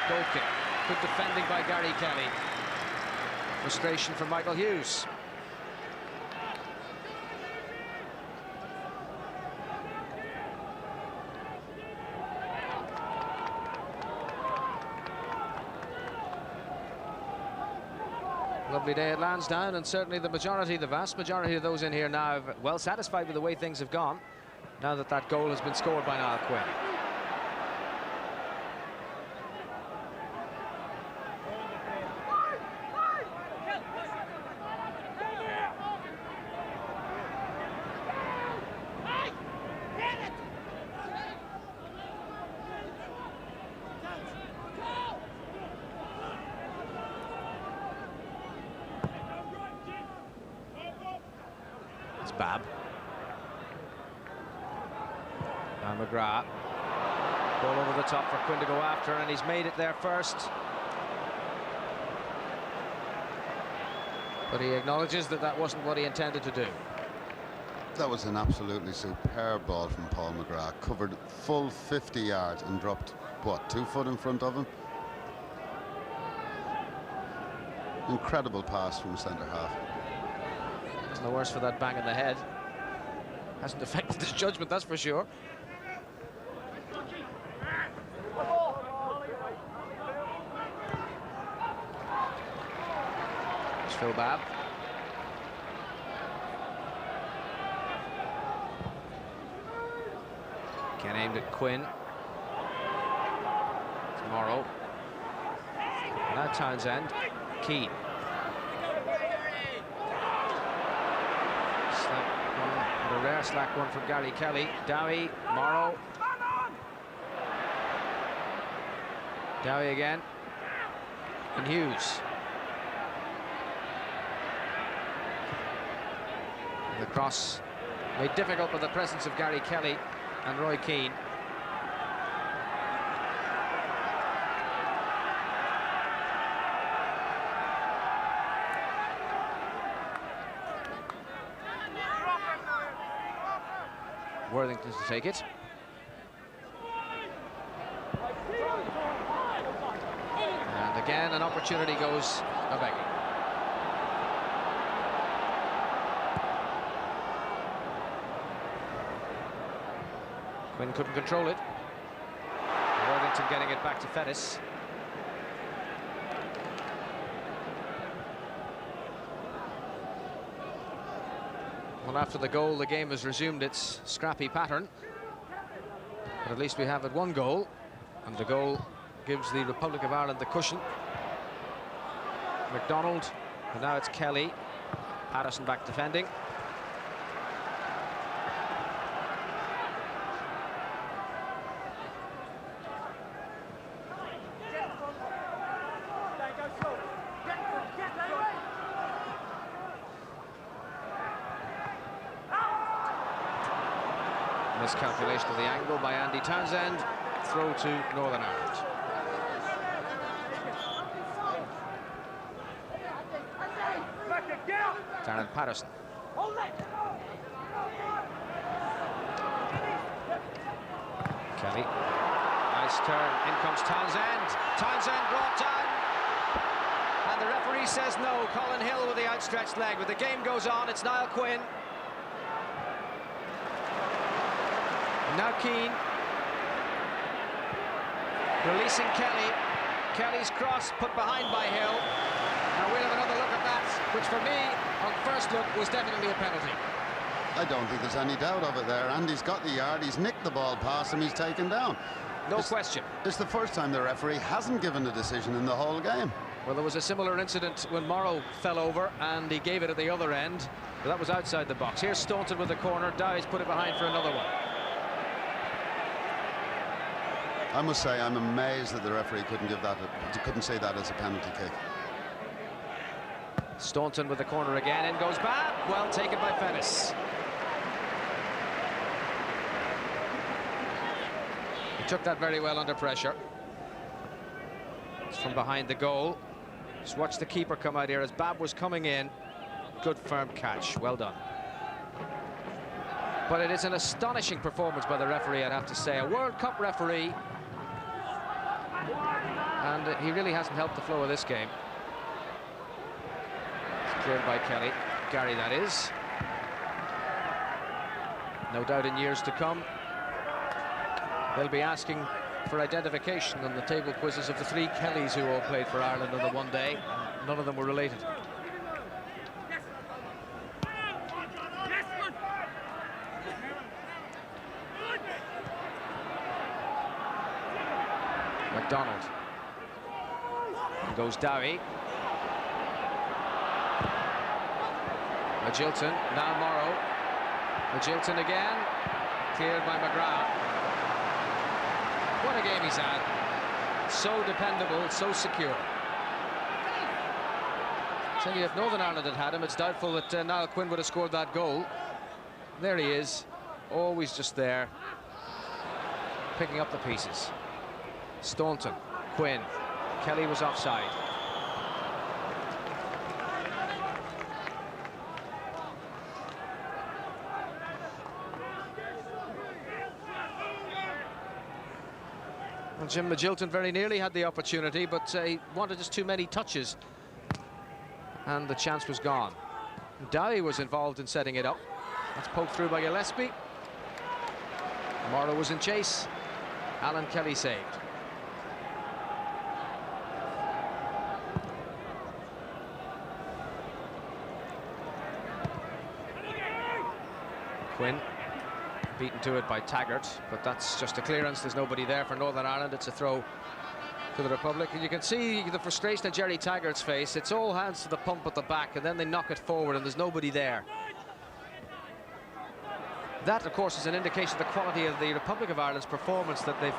Goal kick. Good defending by Gary Kelly. Frustration from Michael Hughes. Lovely day at Lansdowne, and certainly the vast majority of those in here now are well satisfied with the way things have gone, now that that goal has been scored by Niall Quinn. Bab. Now McGrath. Ball over the top for Quinn to go after, and he's made it there first. But he acknowledges that that wasn't what he intended to do. That was an absolutely superb ball from Paul McGrath. Covered full 50 yards and dropped, what, 2 foot in front of him? Incredible pass from centre half. No worse for that bang in the head. Hasn't affected his judgment, that's for sure. It's Phil Babb. Ken aimed at Quinn. Tomorrow. Now Townsend. Keane. A rare slack one from Gary Kelly. Dowie, Morrow. Dowie again. And Hughes. The cross made difficult by the presence of Gary Kelly and Roy Keane. Worthington to take it. And again, an opportunity goes a-begging. Quinn couldn't control it. Worthington getting it back to Fettis. Well, after the goal, the game has resumed its scrappy pattern. But at least we have it 1 goal, and the goal gives the Republic of Ireland the cushion. McDonald, and now it's Kelly. Patterson back defending. Miscalculation of the angle by Andy Townsend. Throw to Northern Ireland. Darren Patterson. Kelly. Nice turn. In comes Townsend. Townsend brought down. And the referee says no. Colin Hill with the outstretched leg. But the game goes on. It's Niall Quinn. Now Keane. Releasing Kelly. Kelly's cross put behind by Hill. Now we'll have another look at that, which for me, on first look, was definitely a penalty. I don't think there's any doubt of it there. Andy's got the yard, he's nicked the ball past him, he's taken down. No question. It's the first time the referee hasn't given a decision in the whole game. Well, there was a similar incident when Morrow fell over and he gave it at the other end, but that was outside the box. Here's Staunton with the corner. Dowie's put it behind for another one. I must say, I'm amazed that the referee couldn't say that as a penalty kick. Staunton with the corner again. In goes Babb. Well taken by Fennis. He took that very well under pressure. It's from behind the goal. Just watch the keeper come out here as Babb was coming in. Good firm catch. Well done. But it is an astonishing performance by the referee, I'd have to say. A World Cup referee. And he really hasn't helped the flow of this game. It's cleared by Kelly. Gary, that is. No doubt in years to come, they'll be asking for identification on the table quizzes of the three Kellys who all played for Ireland on the one day. None of them were related. McDonald. And goes Dowie. Magilton, now Morrow. Magilton again. Cleared by McGrath. What a game he's had. So dependable, so secure. Tell you, if Northern Ireland had had him, it's doubtful that Niall Quinn would have scored that goal. There he is, always just there, picking up the pieces. Staunton, Quinn, Kelly was offside. Well, Jim Magilton very nearly had the opportunity, but he wanted just too many touches, and the chance was gone. Dowie was involved in setting it up. That's poked through by Gillespie. Morrow was in chase. Alan Kelly saved. Quinn beaten to it by Taggart, but that's just a clearance. There's nobody there for Northern Ireland. It's a throw to the Republic, and you can see the frustration on Jerry Taggart's face. It's all hands to the pump at the back, and then they knock it forward and there's nobody there. That, of course, is an indication of the quality of the Republic of Ireland's performance, that they've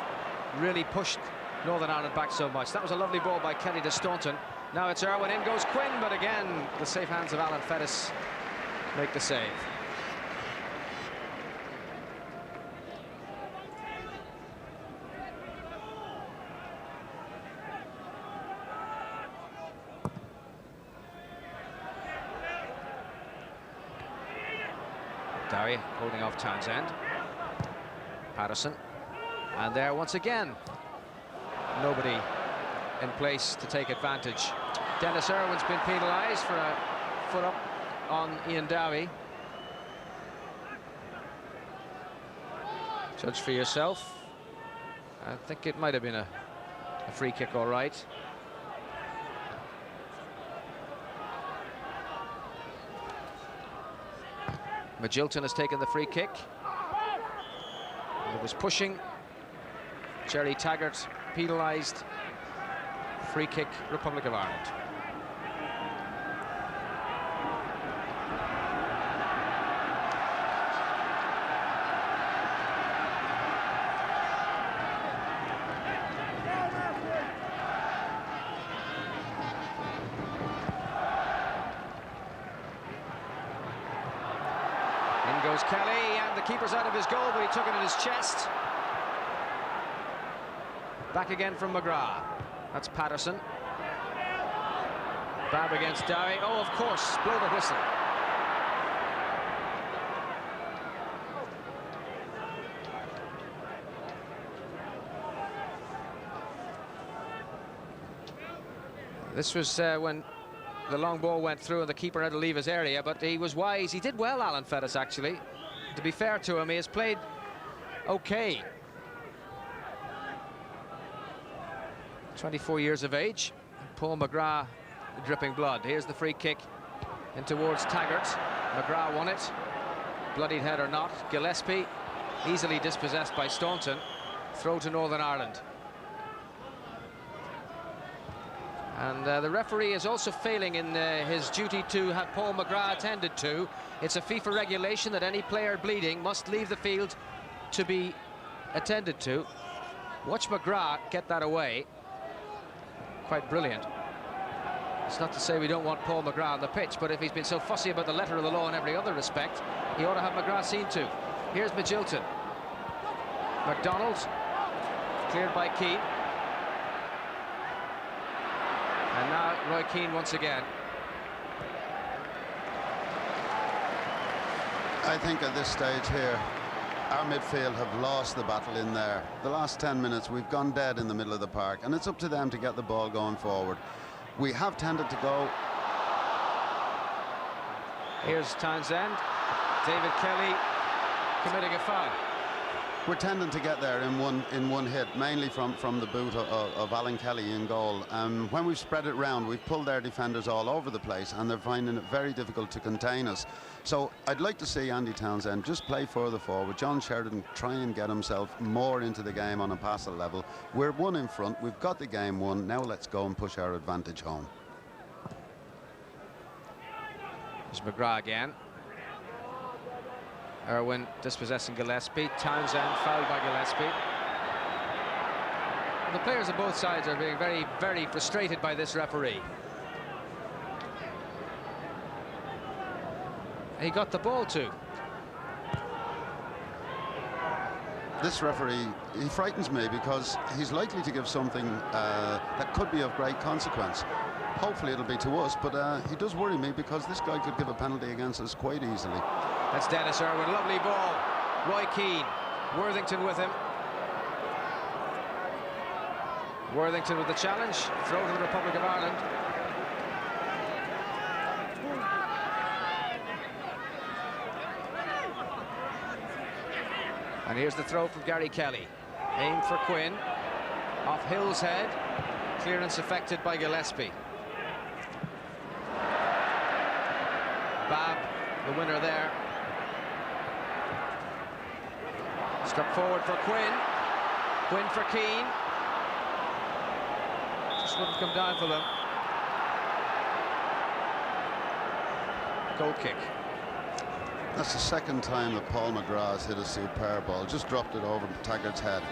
really pushed Northern Ireland back so much. That was a lovely ball by Kelly to Staunton. Now it's Irwin, in goes Quinn, but again the safe hands of Alan Fettis make the save. Dowie holding off Townsend. Patterson. And there once again, nobody in place to take advantage. Dennis Irwin's been penalised for a foot up on Ian Dowie. Judge for yourself. I think it might have been a free kick, all right. Magilton has taken the free kick. It was pushing. Jerry Taggart penalised. Free kick, Republic of Ireland. Here's Kelly, and the keeper's out of his goal, but he took it in his chest. Back again from McGrath. That's Patterson. Babb against Dowie. Oh, of course, blow the whistle. This was when the long ball went through and the keeper had to leave his area, but he was wise. He did well, Alan Fettis, actually. To be fair to him, he has played okay. 24 years of age. Paul McGrath dripping blood. Here's the free kick in towards Taggart. McGrath won it. Bloodied head or not. Gillespie easily dispossessed by Staunton. Throw to Northern Ireland. And the referee is also failing in his duty to have Paul McGrath attended to. It's a FIFA regulation that any player bleeding must leave the field to be attended to. Watch McGrath get that away. Quite brilliant. It's not to say we don't want Paul McGrath on the pitch, but if he's been so fussy about the letter of the law in every other respect, he ought to have McGrath seen to. Here's Magilton. MacDonald, cleared by Keane. And now Roy Keane once again. I think at this stage here, our midfield have lost the battle in there. The last 10 minutes, we've gone dead in the middle of the park, and it's up to them to get the ball going forward. We have tended to go. Here's Townsend. David Kelly committing a foul. We're tending to get there in one hit, mainly from the boot of Alan Kelly in goal. When we've spread it round, we've pulled their defenders all over the place, and they're finding it very difficult to contain us. So I'd like to see Andy Townsend just play further forward. John Sheridan try and get himself more into the game on a passer level. We're one in front. We've got the game won. Now let's go and push our advantage home. There's McGrath again. Irwin dispossessing Gillespie. Townsend fouled by Gillespie. The players of both sides are being very, very frustrated by this referee. He got the ball too. This referee, he frightens me because he's likely to give something that could be of great consequence. Hopefully it'll be to us, but he does worry me because this guy could give a penalty against us quite easily. That's Dennis Irwin. Lovely ball. Roy Keane. Worthington with him. Worthington with the challenge. Throw to the Republic of Ireland. And here's the throw from Gary Kelly. Aim for Quinn. Off Hill's head. Clearance affected by Gillespie. Babb, the winner there. Struck forward for Quinn. Quinn for Keane. Just wouldn't come down for them. Goal kick. That's the second time that Paul McGrath has hit a superb ball. Just dropped it over Taggart's head.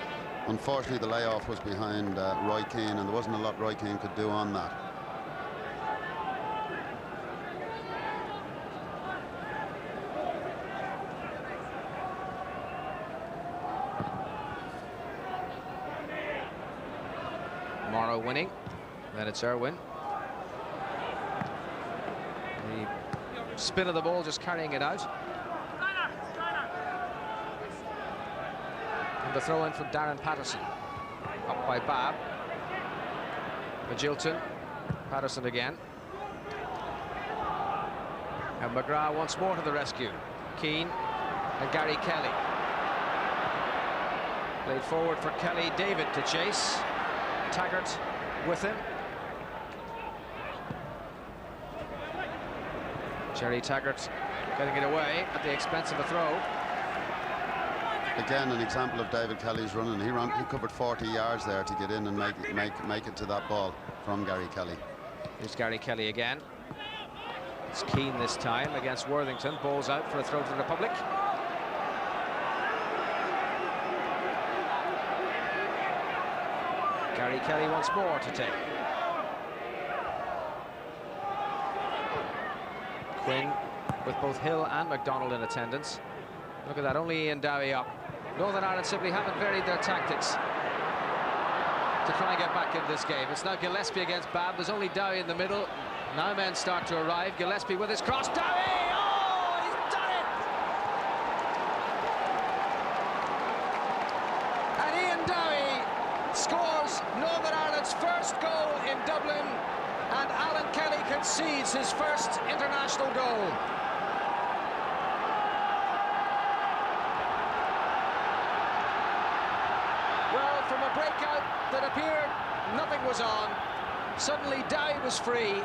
Unfortunately, the layoff was behind Roy Keane, and there wasn't a lot Roy Keane could do on that. Morrow winning. Then it's Irwin. The spin of the ball just carrying it out. And the throw in from Darren Patterson. Up by Babb. Magilton. Patterson again. And McGrath once more to the rescue. Keane and Gary Kelly. Played forward for Kelly. David to chase. Taggart with him. Jerry Taggart getting it away at the expense of a throw. Again, an example of David Kelly's running. He covered 40 yards there to get in and make it to that ball from Gary Kelly. Here's Gary Kelly again. It's Keane this time against Worthington. Ball's out for a throw to the Republic. Gary Kelly once more to take. Quinn with both Hill and MacDonald in attendance. Look at that, only Ian Dowie up. Northern Ireland simply haven't varied their tactics to try and get back in this game. It's now Gillespie against Babb. There's only Dowie in the middle. Now men start to arrive. Gillespie with his cross. Dowie! Oh, he's done it! And Ian Dowie scores Northern Ireland's first goal in Dublin, and Alan Kelly concedes his first international goal. Well, from a breakout that appeared nothing was on, suddenly Dowie was free,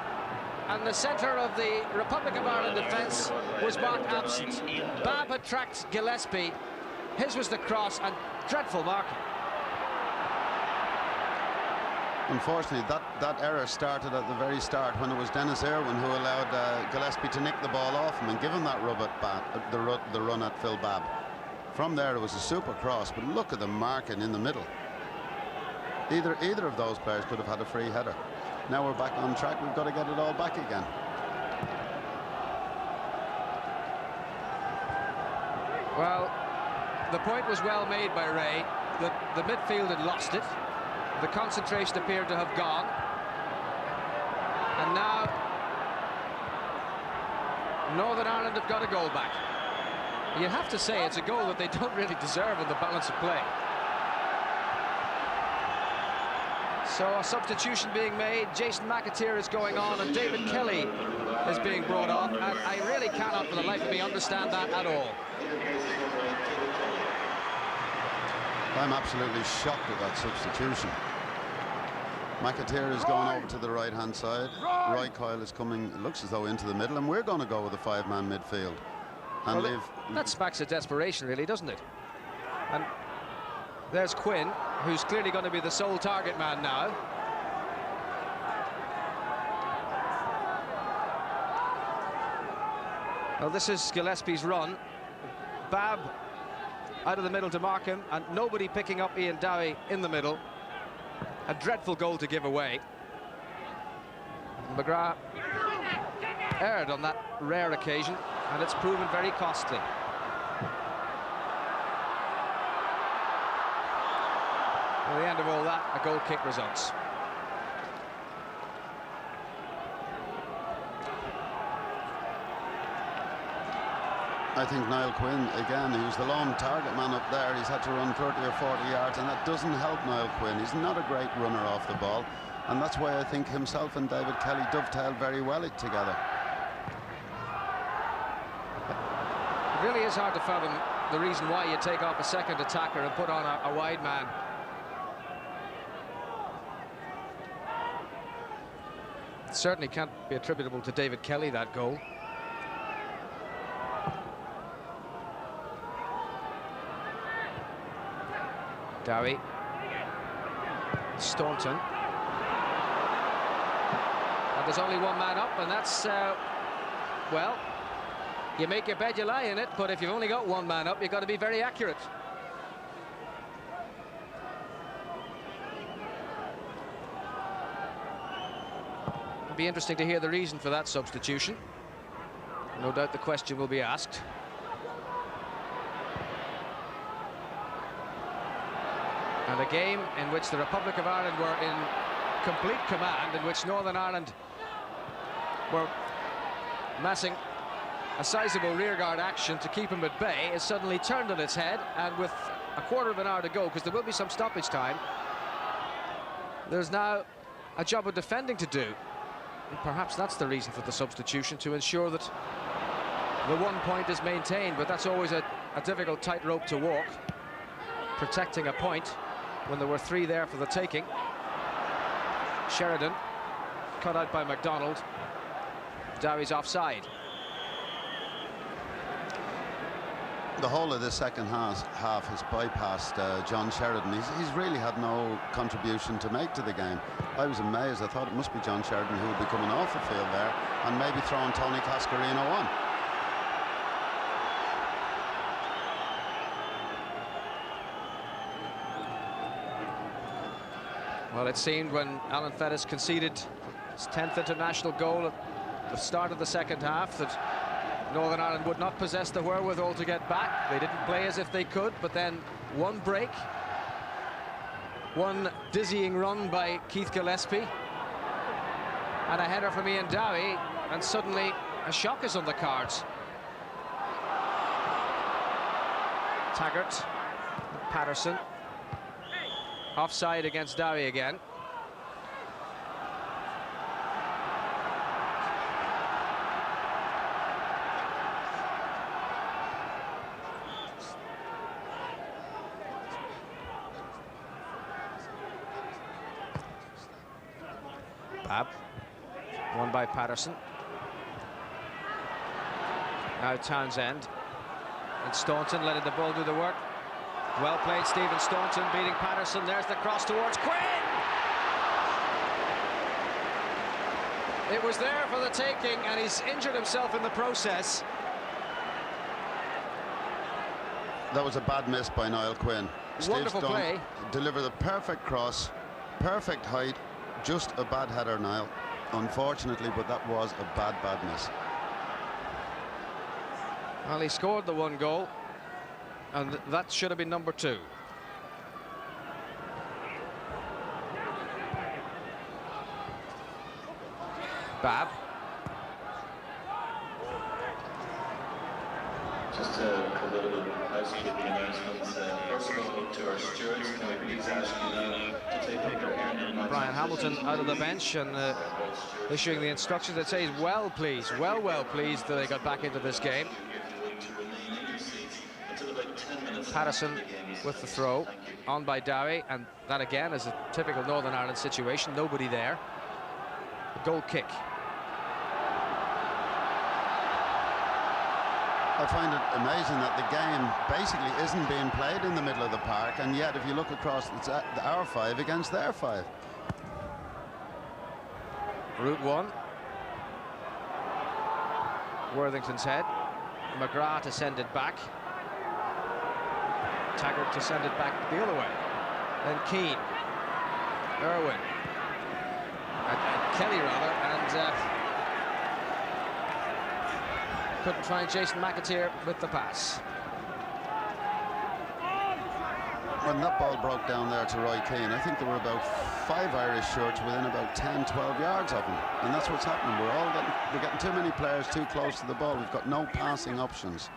and the centre of the Republic of Ireland defence was marked absent. Babb had tracked Gillespie. His was the cross, and dreadful marking. Unfortunately, that error started at the very start when it was Dennis Irwin who allowed Gillespie to nick the ball off him and give him that the run at Phil Babb. From there, it was a super cross, but look at the marking in the middle. Either of those players could have had a free header. Now we're back on track. We've got to get it all back again. Well, the point was well made by Ray that the midfield had lost it. The concentration appeared to have gone. And now Northern Ireland have got a goal back. You'd have to say it's a goal that they don't really deserve in the balance of play. So a substitution being made. Jason McAteer is going on, and David Kelly is being brought off. And I really cannot for the life of me understand that at all. I'm absolutely shocked at that substitution. McAteer is going over to the right-hand side. Roy Coyle is coming, it looks as though, into the middle, and we're going to go with a five-man midfield. And well, that smacks of desperation, really, doesn't it? And there's Quinn, who's clearly going to be the sole target man now. Well, this is Gillespie's run. Babb out of the middle to mark him, and nobody picking up Ian Dowie in the middle. A dreadful goal to give away. McGrath erred on that rare occasion, and it's proven very costly. At the end of all that, a goal kick results. I think Niall Quinn, again, who's the lone target man up there, he's had to run 30 or 40 yards, and that doesn't help Niall Quinn. He's not a great runner off the ball, and that's why I think himself and David Kelly dovetail very well together. It really is hard to fathom the reason why you take off a second attacker and put on a wide man. It certainly can't be attributable to David Kelly, that goal. Dowie, Staunton, and there's only one man up, and that's well, you make your bed, you lie in it, but if you've only got one man up, you've got to be very accurate. It'll be interesting to hear the reason for that substitution. No doubt the question will be asked. And a game in which the Republic of Ireland were in complete command, in which Northern Ireland were massing a sizable rearguard action to keep him at bay, is suddenly turned on its head, and with a quarter of an hour to go, because there will be some stoppage time, there's now a job of defending to do. And perhaps that's the reason for the substitution, to ensure that the 1 point is maintained, but that's always a difficult tightrope to walk, protecting a point when there were three there for the taking. Sheridan cut out by MacDonald. Dowie's offside. The whole of this second half has bypassed John Sheridan. He's really had no contribution to make to the game. I was amazed. I thought it must be John Sheridan who would be coming off the field there and maybe throwing Tony Cascarino on. Well, it seemed when Alan Fettis conceded his 10th international goal at the start of the second half that Northern Ireland would not possess the wherewithal to get back. They didn't play as if they could, but then one break, one dizzying run by Keith Gillespie, and a header from Ian Dowie, and suddenly a shock is on the cards. Taggart, Patterson, offside against Dowie again. Bab, won by Patterson. Now Townsend. And Staunton letting the ball do the work. Well played, Stephen Staunton beating Patterson. There's the cross towards Quinn. It was there for the taking, and he's injured himself in the process. That was a bad miss by Niall Quinn. Wonderful play. Delivered the perfect cross, perfect height. Just a bad header, Niall, unfortunately, but that was a bad miss. Well, he scored the one goal, and that should have been number 2. Bab. Just a couple of housekeeping announcements. First of all, to our stewards, can we please ask you now to take up your hand? Brian Hamilton out of the bench and issuing the instructions that say he's well pleased that they got back into this game. Patterson with the throw, on by Dowie, and that again is a typical Northern Ireland situation, nobody there. A goal kick. I find it amazing that the game basically isn't being played in the middle of the park, and yet if you look across, it's our 5 against their 5. Route 1. Worthington's head. McGrath to send it back. Taggart to send it back the other way. Then Keane. Irwin. Kelly rather, and couldn't find Jason McAteer with the pass. When that ball broke down there to Roy Keane, I think there were about 5 Irish shirts within about 10-12 yards of him, and that's what's happening. We're getting too many players too close to the ball. We've got no passing options.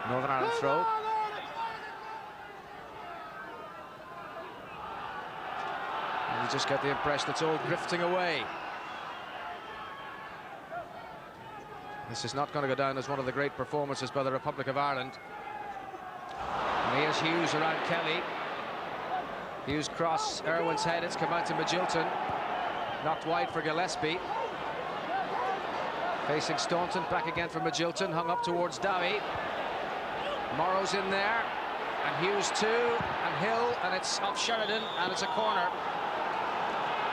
Northern Ireland throw. And you just get the impression it's all drifting away. This is not going to go down as one of the great performances by the Republic of Ireland. And here's Hughes around Kelly. Hughes cross, Irwin's head, it's come out to Magilton. Knocked wide for Gillespie. Facing Staunton, back again for Magilton, hung up towards Dowie. Morrow's in there, and Hughes too, and Hill, and it's off Sheridan, and it's a corner.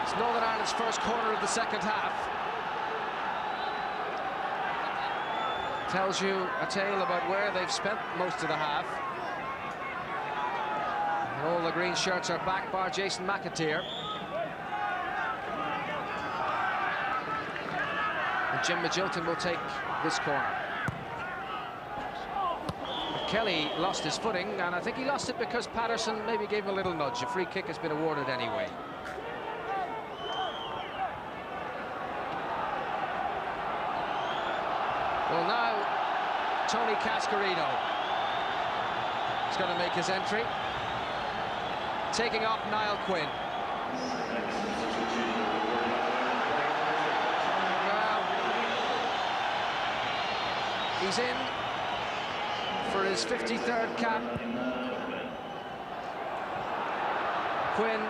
It's Northern Ireland's first corner of the second half. Tells you a tale about where they've spent most of the half. And all the green shirts are back, bar Jason McAteer. And Jim Magilton will take this corner. Kelly lost his footing, and I think he lost it because Patterson maybe gave him a little nudge. A free kick has been awarded anyway. Well, now Tony Cascarino is going to make his entry, taking off Niall Quinn. Well, he's in for his 53rd cap. Quinn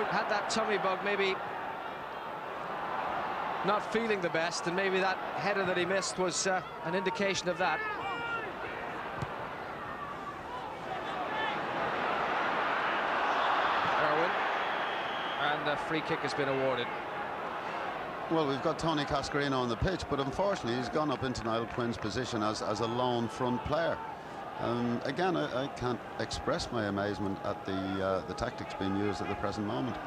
had that tummy bug, maybe not feeling the best, and maybe that header that he missed was an indication of that. Irwin, and a free kick has been awarded. Well, we've got Tony Cascarino on the pitch, but unfortunately he's gone up into Niall Quinn's position as a lone front player. Again, I can't express my amazement at the tactics being used at the present moment.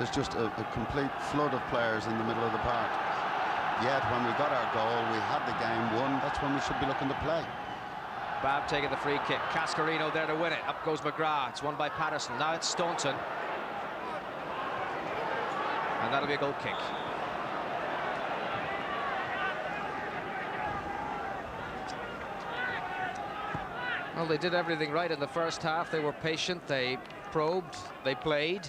there's just a complete flood of players in the middle of the park. Yet when we got our goal, we had the game won. That's when we should be looking to play. Babb taking the free kick. Cascarino there to win it. Up goes McGrath. It's won by Patterson. Now it's Staunton. And that'll be a goal kick. Well, they did everything right in the first half. They were patient, they probed, they played.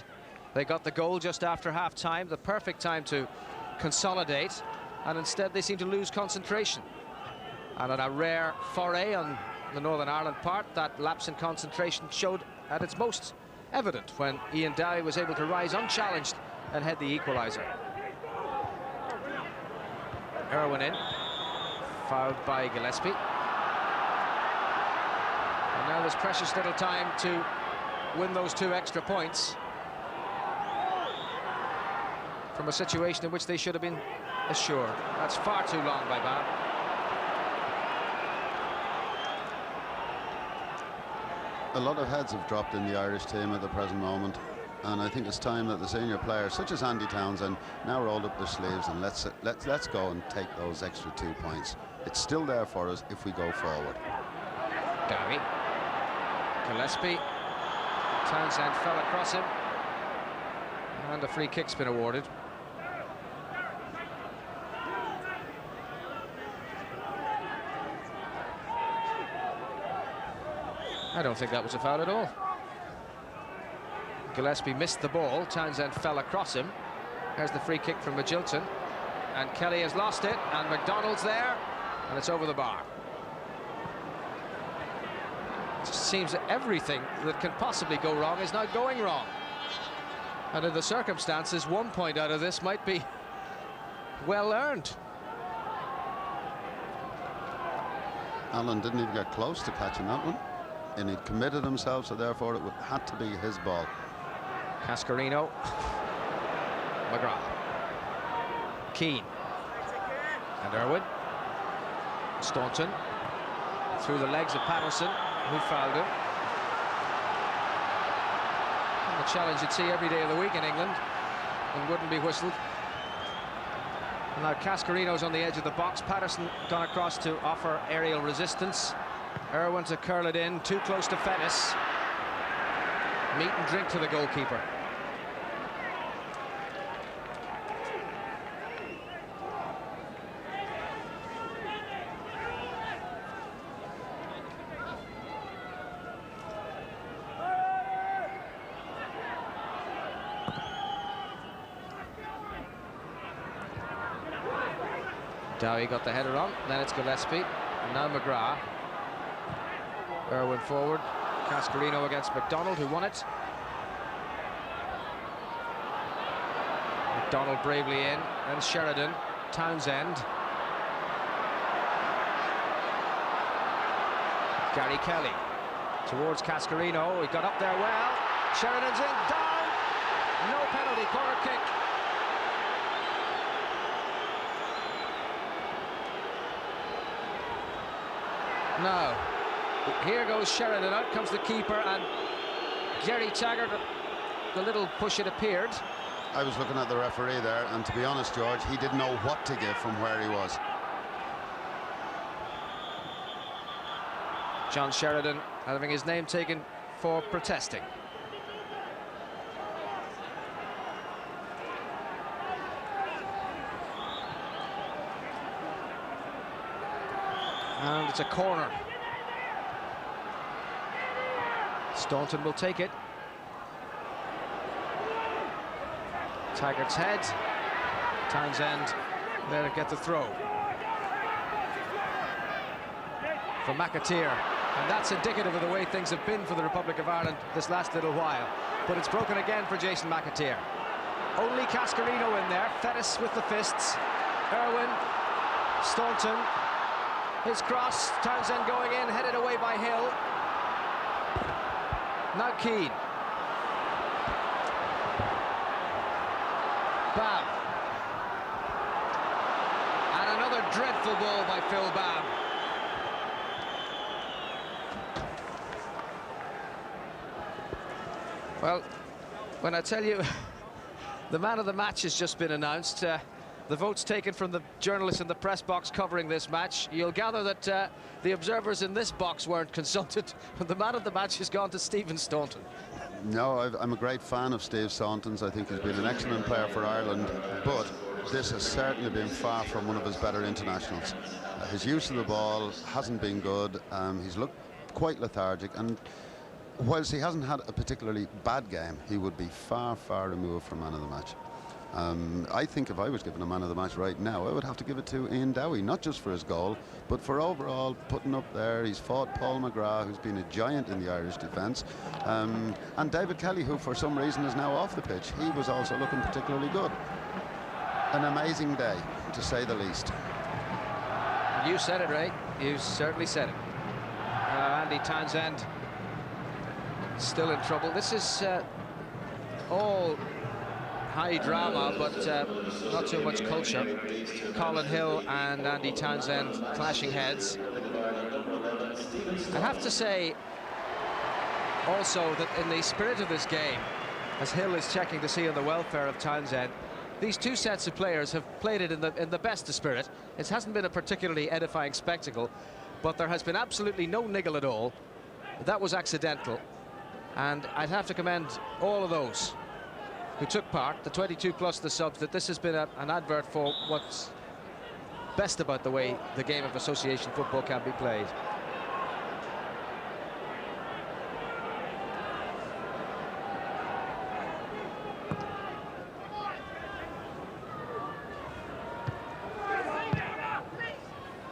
They got the goal just after half-time, the perfect time to consolidate, and instead they seem to lose concentration. And in a rare foray on the Northern Ireland part, that lapse in concentration showed at its most evident when Ian Dowie was able to rise unchallenged and head the equaliser. Irwin in, fouled by Gillespie. And now there's precious little time to win those 2 extra points from a situation in which they should have been assured. That's far too long by Babb. A lot of heads have dropped in the Irish team at the present moment, and I think it's time that the senior players, such as Andy Townsend, now rolled up their sleeves and let's go and take those extra 2 points. It's still there for us if we go forward. Dowie. Gillespie. Townsend fell across him, and a free kick's been awarded. I don't think that was a foul at all. Gillespie missed the ball. Townsend fell across him. There's the free kick from Magilton, and Kelly has lost it, and McDonald's there, and it's over the bar. It just seems that everything that can possibly go wrong is now going wrong. And in the circumstances, 1 point out of this might be well earned. Allen didn't even get close to catching that one, and he'd committed himself, so therefore it had to be his ball. Cascarino. McGrath. Keane. And Irwin. Staunton. Through the legs of Patterson, who fouled him. And a challenge you'd see every day of the week in England and wouldn't be whistled. And now Cascarino's on the edge of the box. Patterson gone across to offer aerial resistance. Irwin to curl it in, too close to Fennis. Meat and drink to the goalkeeper. Dowie got the header on, then it's Gillespie, and now McGrath. Irwin forward, Cascarino against McDonald, who won it. McDonald bravely in, then Sheridan, Townsend. Gary Kelly towards Cascarino, he got up there well. Sheridan's in, down, no penalty, corner kick. Now, here goes Sheridan, out comes the keeper, and Gerry Taggart, the little push it appeared. I was looking at the referee there, and to be honest, George, he didn't know what to give from where he was. John Sheridan having his name taken for protesting. And it's a corner. Staunton will take it. Taggart's head. Townsend there to get the throw. For McAteer. And that's indicative of the way things have been for the Republic of Ireland this last little while. But it's broken again for Jason McAteer. Only Cascarino in there. Fettis with the fists. Irwin. Staunton. His cross, Townsend going in, headed away by Hill. Now Keane. Babb. And another dreadful ball by Phil Babb. Well, when I tell you The man of the match has just been announced. The votes taken from the journalists in the press box covering this match. You'll gather that the observers in this box weren't consulted. The man of the match has gone to Stephen Staunton. No, I'm a great fan of Steve Staunton's. I think he's been an excellent player for Ireland, but this has certainly been far from one of his better internationals. His use of the ball hasn't been good. He's looked quite lethargic, and whilst he hasn't had a particularly bad game, he would be far, far removed from man of the match. I think if I was given a man of the match right now, I would have to give it to Ian Dowie, not just for his goal, but for overall putting up there. He's fought Paul McGrath, who's been a giant in the Irish defence, and David Kelly, who for some reason is now off the pitch. He was also looking particularly good. An amazing day, to say the least. You said it, Ray. You certainly said it. Andy Townsend still in trouble. This is all high drama, but not too much culture. Colin Hill and Andy Townsend clashing heads. I have to say also that in the spirit of this game, as Hill is checking to see on the welfare of Townsend, these two sets of players have played it in the best of spirit. It hasn't been a particularly edifying spectacle, but there has been absolutely no niggle at all. That was accidental, and I'd have to commend all of those who took part, the 22 plus the subs, that this has been an advert for what's best about the way the game of association football can be played.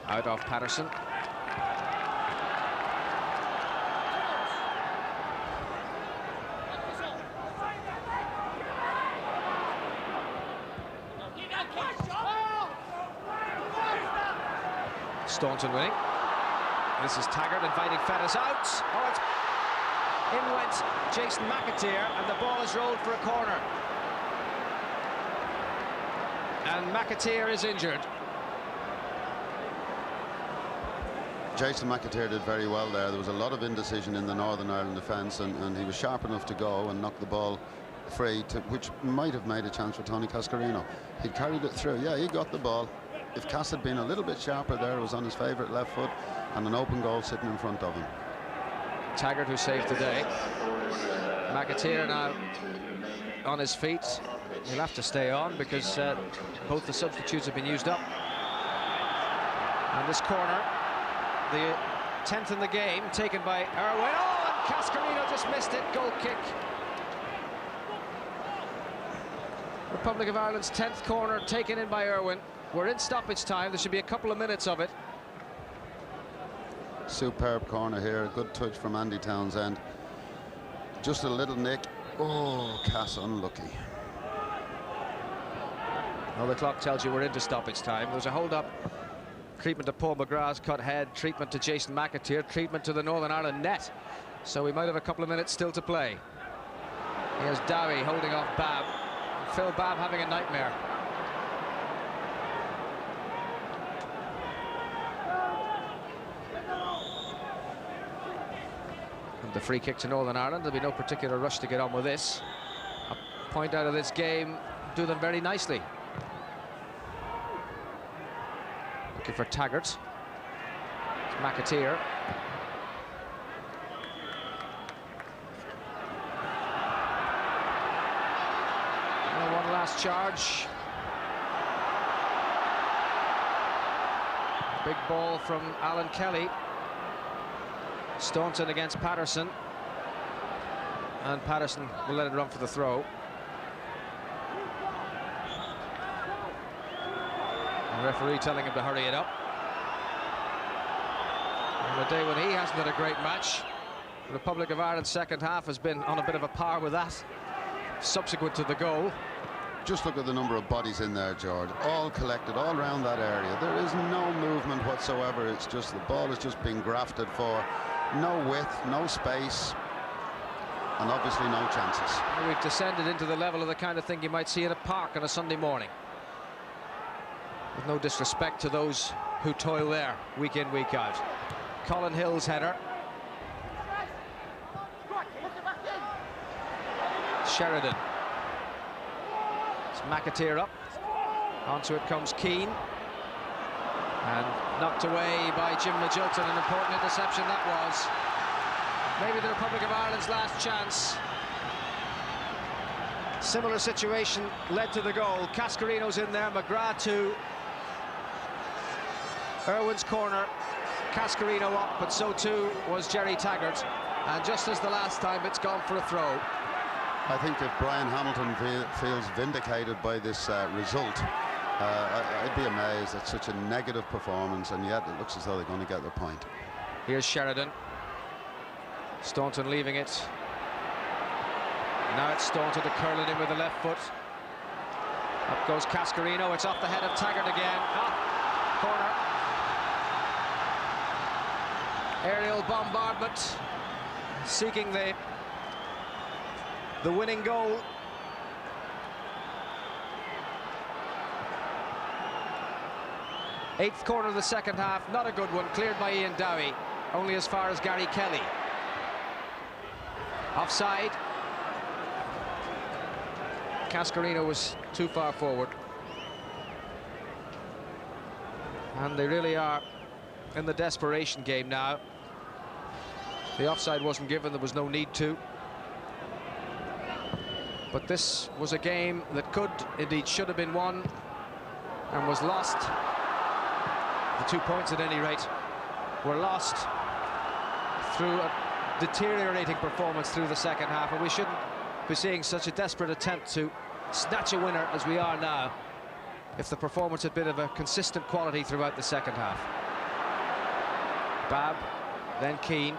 Out of Patterson. Staunton winning. This is Taggart inviting Fettis out. Oh, it's in went Jason McAteer, and the ball is rolled for a corner. And McAteer is injured. Jason McAteer did very well there. There was a lot of indecision in the Northern Ireland defence, and he was sharp enough to go and knock the ball free, which might have made a chance for Tony Cascarino. He carried it through. Yeah, he got the ball. If Cass had been a little bit sharper there, it was on his favourite left foot, and an open goal sitting in front of him. Taggart, who saved the day. McAteer now on his feet. He'll have to stay on because both the substitutes have been used up. And this corner, the 10th in the game, taken by Irwin. Oh, and Cascarino just missed it. Goal kick. Republic of Ireland's 10th corner taken in by Irwin. We're in stoppage time. There should be a couple of minutes of it. Superb corner here. Good touch from Andy Townsend. Just a little nick. Oh, Cass unlucky. Well, the clock tells you we're into stoppage time. There's a hold-up. Treatment to Paul McGrath's cut head. Treatment to Jason McAteer. Treatment to the Northern Ireland net. So we might have a couple of minutes still to play. Here's Dowie holding off Babb. Phil Babb having a nightmare. The free kick to Northern Ireland. There'll be no particular rush to get on with this. A point out of this game do them very nicely. Looking for Taggart. It's McAteer. And one last charge. Big ball from Alan Kelly. Staunton against Patterson, and Patterson will let it run for the throw. The referee telling him to hurry it up. On a day when he hasn't had a great match, the Republic of Ireland's second half has been on a bit of a par with that, subsequent to the goal. Just look at the number of bodies in there, George. All collected all around that area. There is no movement whatsoever. It's just the ball is just being grafted for. No width, no space, and obviously no chances. We've descended into the level of the kind of thing you might see in a park on a Sunday morning. With no disrespect to those who toil there week in, week out. Colin Hill's header. Sheridan. It's McAteer up. Onto it comes Keane. And knocked away by Jim Magilton. An important interception that was. Maybe the Republic of Ireland's last chance. Similar situation led to the goal. Cascarino's in there, McGrath to Irwin's corner. Cascarino up, but so too was Jerry Taggart. And just as the last time, it's gone for a throw. I think if Brian Hamilton feels vindicated by this result, I'd be amazed at such a negative performance, and yet it looks as though they're going to get their point. Here's Sheridan. Staunton leaving it. Now it's Staunton to curl it in with the left foot. Up goes Cascarino. It's off the head of Taggart again. Corner. Aerial bombardment, seeking the winning goal. Eighth corner of the second half, not a good one, cleared by Ian Dowie, only as far as Gary Kelly. Offside. Cascarino was too far forward. And they really are in the desperation game now. The offside wasn't given, there was no need to. But this was a game that could, indeed should have been won, and was lost. The 2 points, at any rate, were lost through a deteriorating performance through the second half, and we shouldn't be seeing such a desperate attempt to snatch a winner as we are now if the performance had been of a consistent quality throughout the second half. Babb, then Keane.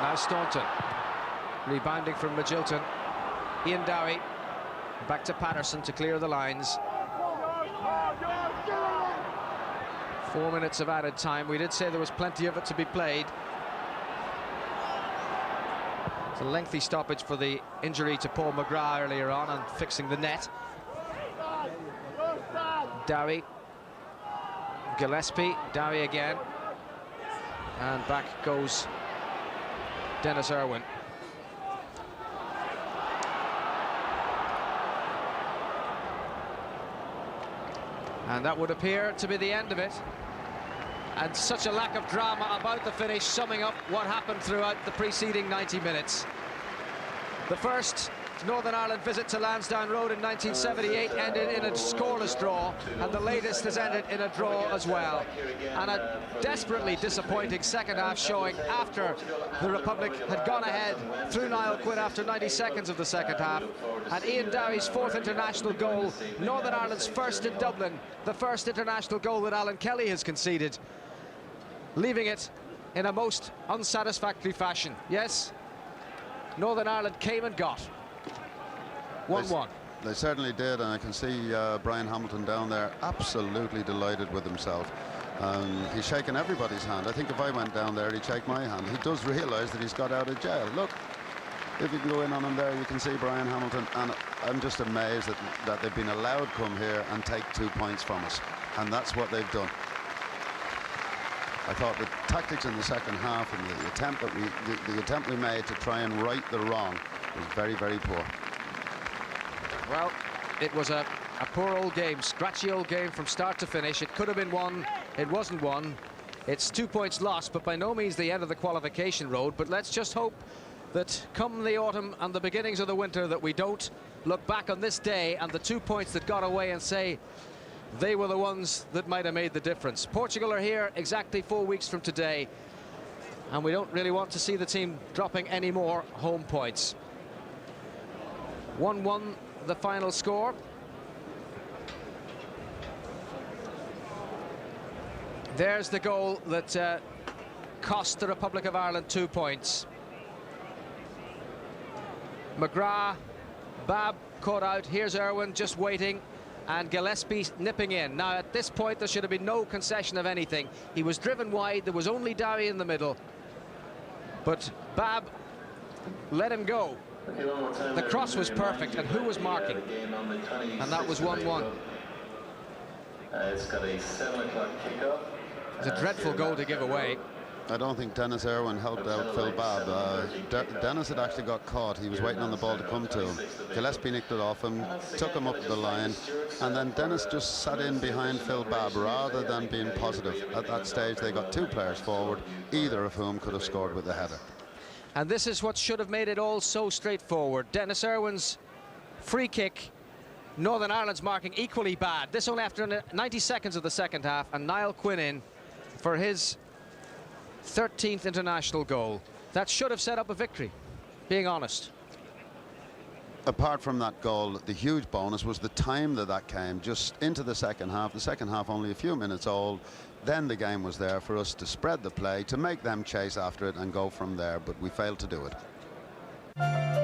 Now Staunton. Rebounding from Magilton. Ian Dowie. Back to Patterson to clear the lines. 4 minutes of added time. We did say there was plenty of it to be played. It's a lengthy stoppage for the injury to Paul McGrath earlier on and fixing the net. Dowie. Gillespie. Dowie again. And back goes Dennis Irwin. And that would appear to be the end of it. And such a lack of drama about the finish, summing up what happened throughout the preceding 90 minutes. The first Northern Ireland visit to Lansdowne Road in 1978 ended in a scoreless draw, and the latest has ended in a draw as well. And a desperately disappointing second half showing after the Republic had gone ahead through Niall Quinn after 90 seconds of the second half. And Ian Dowie's fourth international goal, Northern Ireland's first in Dublin, the first international goal that Alan Kelly has conceded, leaving it in a most unsatisfactory fashion. Yes, Northern Ireland came and got 1-1. They certainly did, and I can see Brian Hamilton down there absolutely delighted with himself. He's shaking everybody's hand. I think if I went down there, he'd shake my hand. He does realise that he's got out of jail. Look, if you can go in on him there, you can see Brian Hamilton, and I'm just amazed that they've been allowed to come here and take 2 points from us, and that's what they've done. I thought the tactics in the second half and the attempt we made to try and right the wrong was very, very poor. Well, it was a poor old game, scratchy old game from start to finish. It could have been won, it wasn't won. It's 2 points lost, but by no means the end of the qualification road. But let's just hope that come the autumn and the beginnings of the winter that we don't look back on this day and the 2 points that got away and say they were the ones that might have made the difference. Portugal are here exactly 4 weeks from today, and we don't really want to see the team dropping any more home points. 1-1 the final score. There's the goal that cost the Republic of Ireland 2 points. McGrath, Babb caught out. Here's Irwin just waiting, and Gillespie nipping in. Now at this point there should have been no concession of anything. He was driven wide, there was only Dowie in the middle, but Babb let him go. The cross was perfect, and who was marking? And that was 1-1. It's got a 7 o'clock kickoff. It's a dreadful goal to give away. I don't think Dennis Irwin helped out Phil Babb. Dennis had actually got caught. He was waiting on the ball to come to him. Gillespie nicked it off him, took him up the line, and then Dennis just sat in behind Phil Babb rather than being positive. At that stage, they got two players forward, either of whom could have scored with the header. And this is what should have made it all so straightforward. Dennis Irwin's free kick, Northern Ireland's marking equally bad. This only after 90 seconds of the second half, and Niall Quinn in for his 13th international goal. That should have set up a victory, being honest. Apart from that goal, the huge bonus was the time that came just into the second half. The second half only a few minutes old. Then the game was there for us to spread the play, to make them chase after it and go from there, but we failed to do it.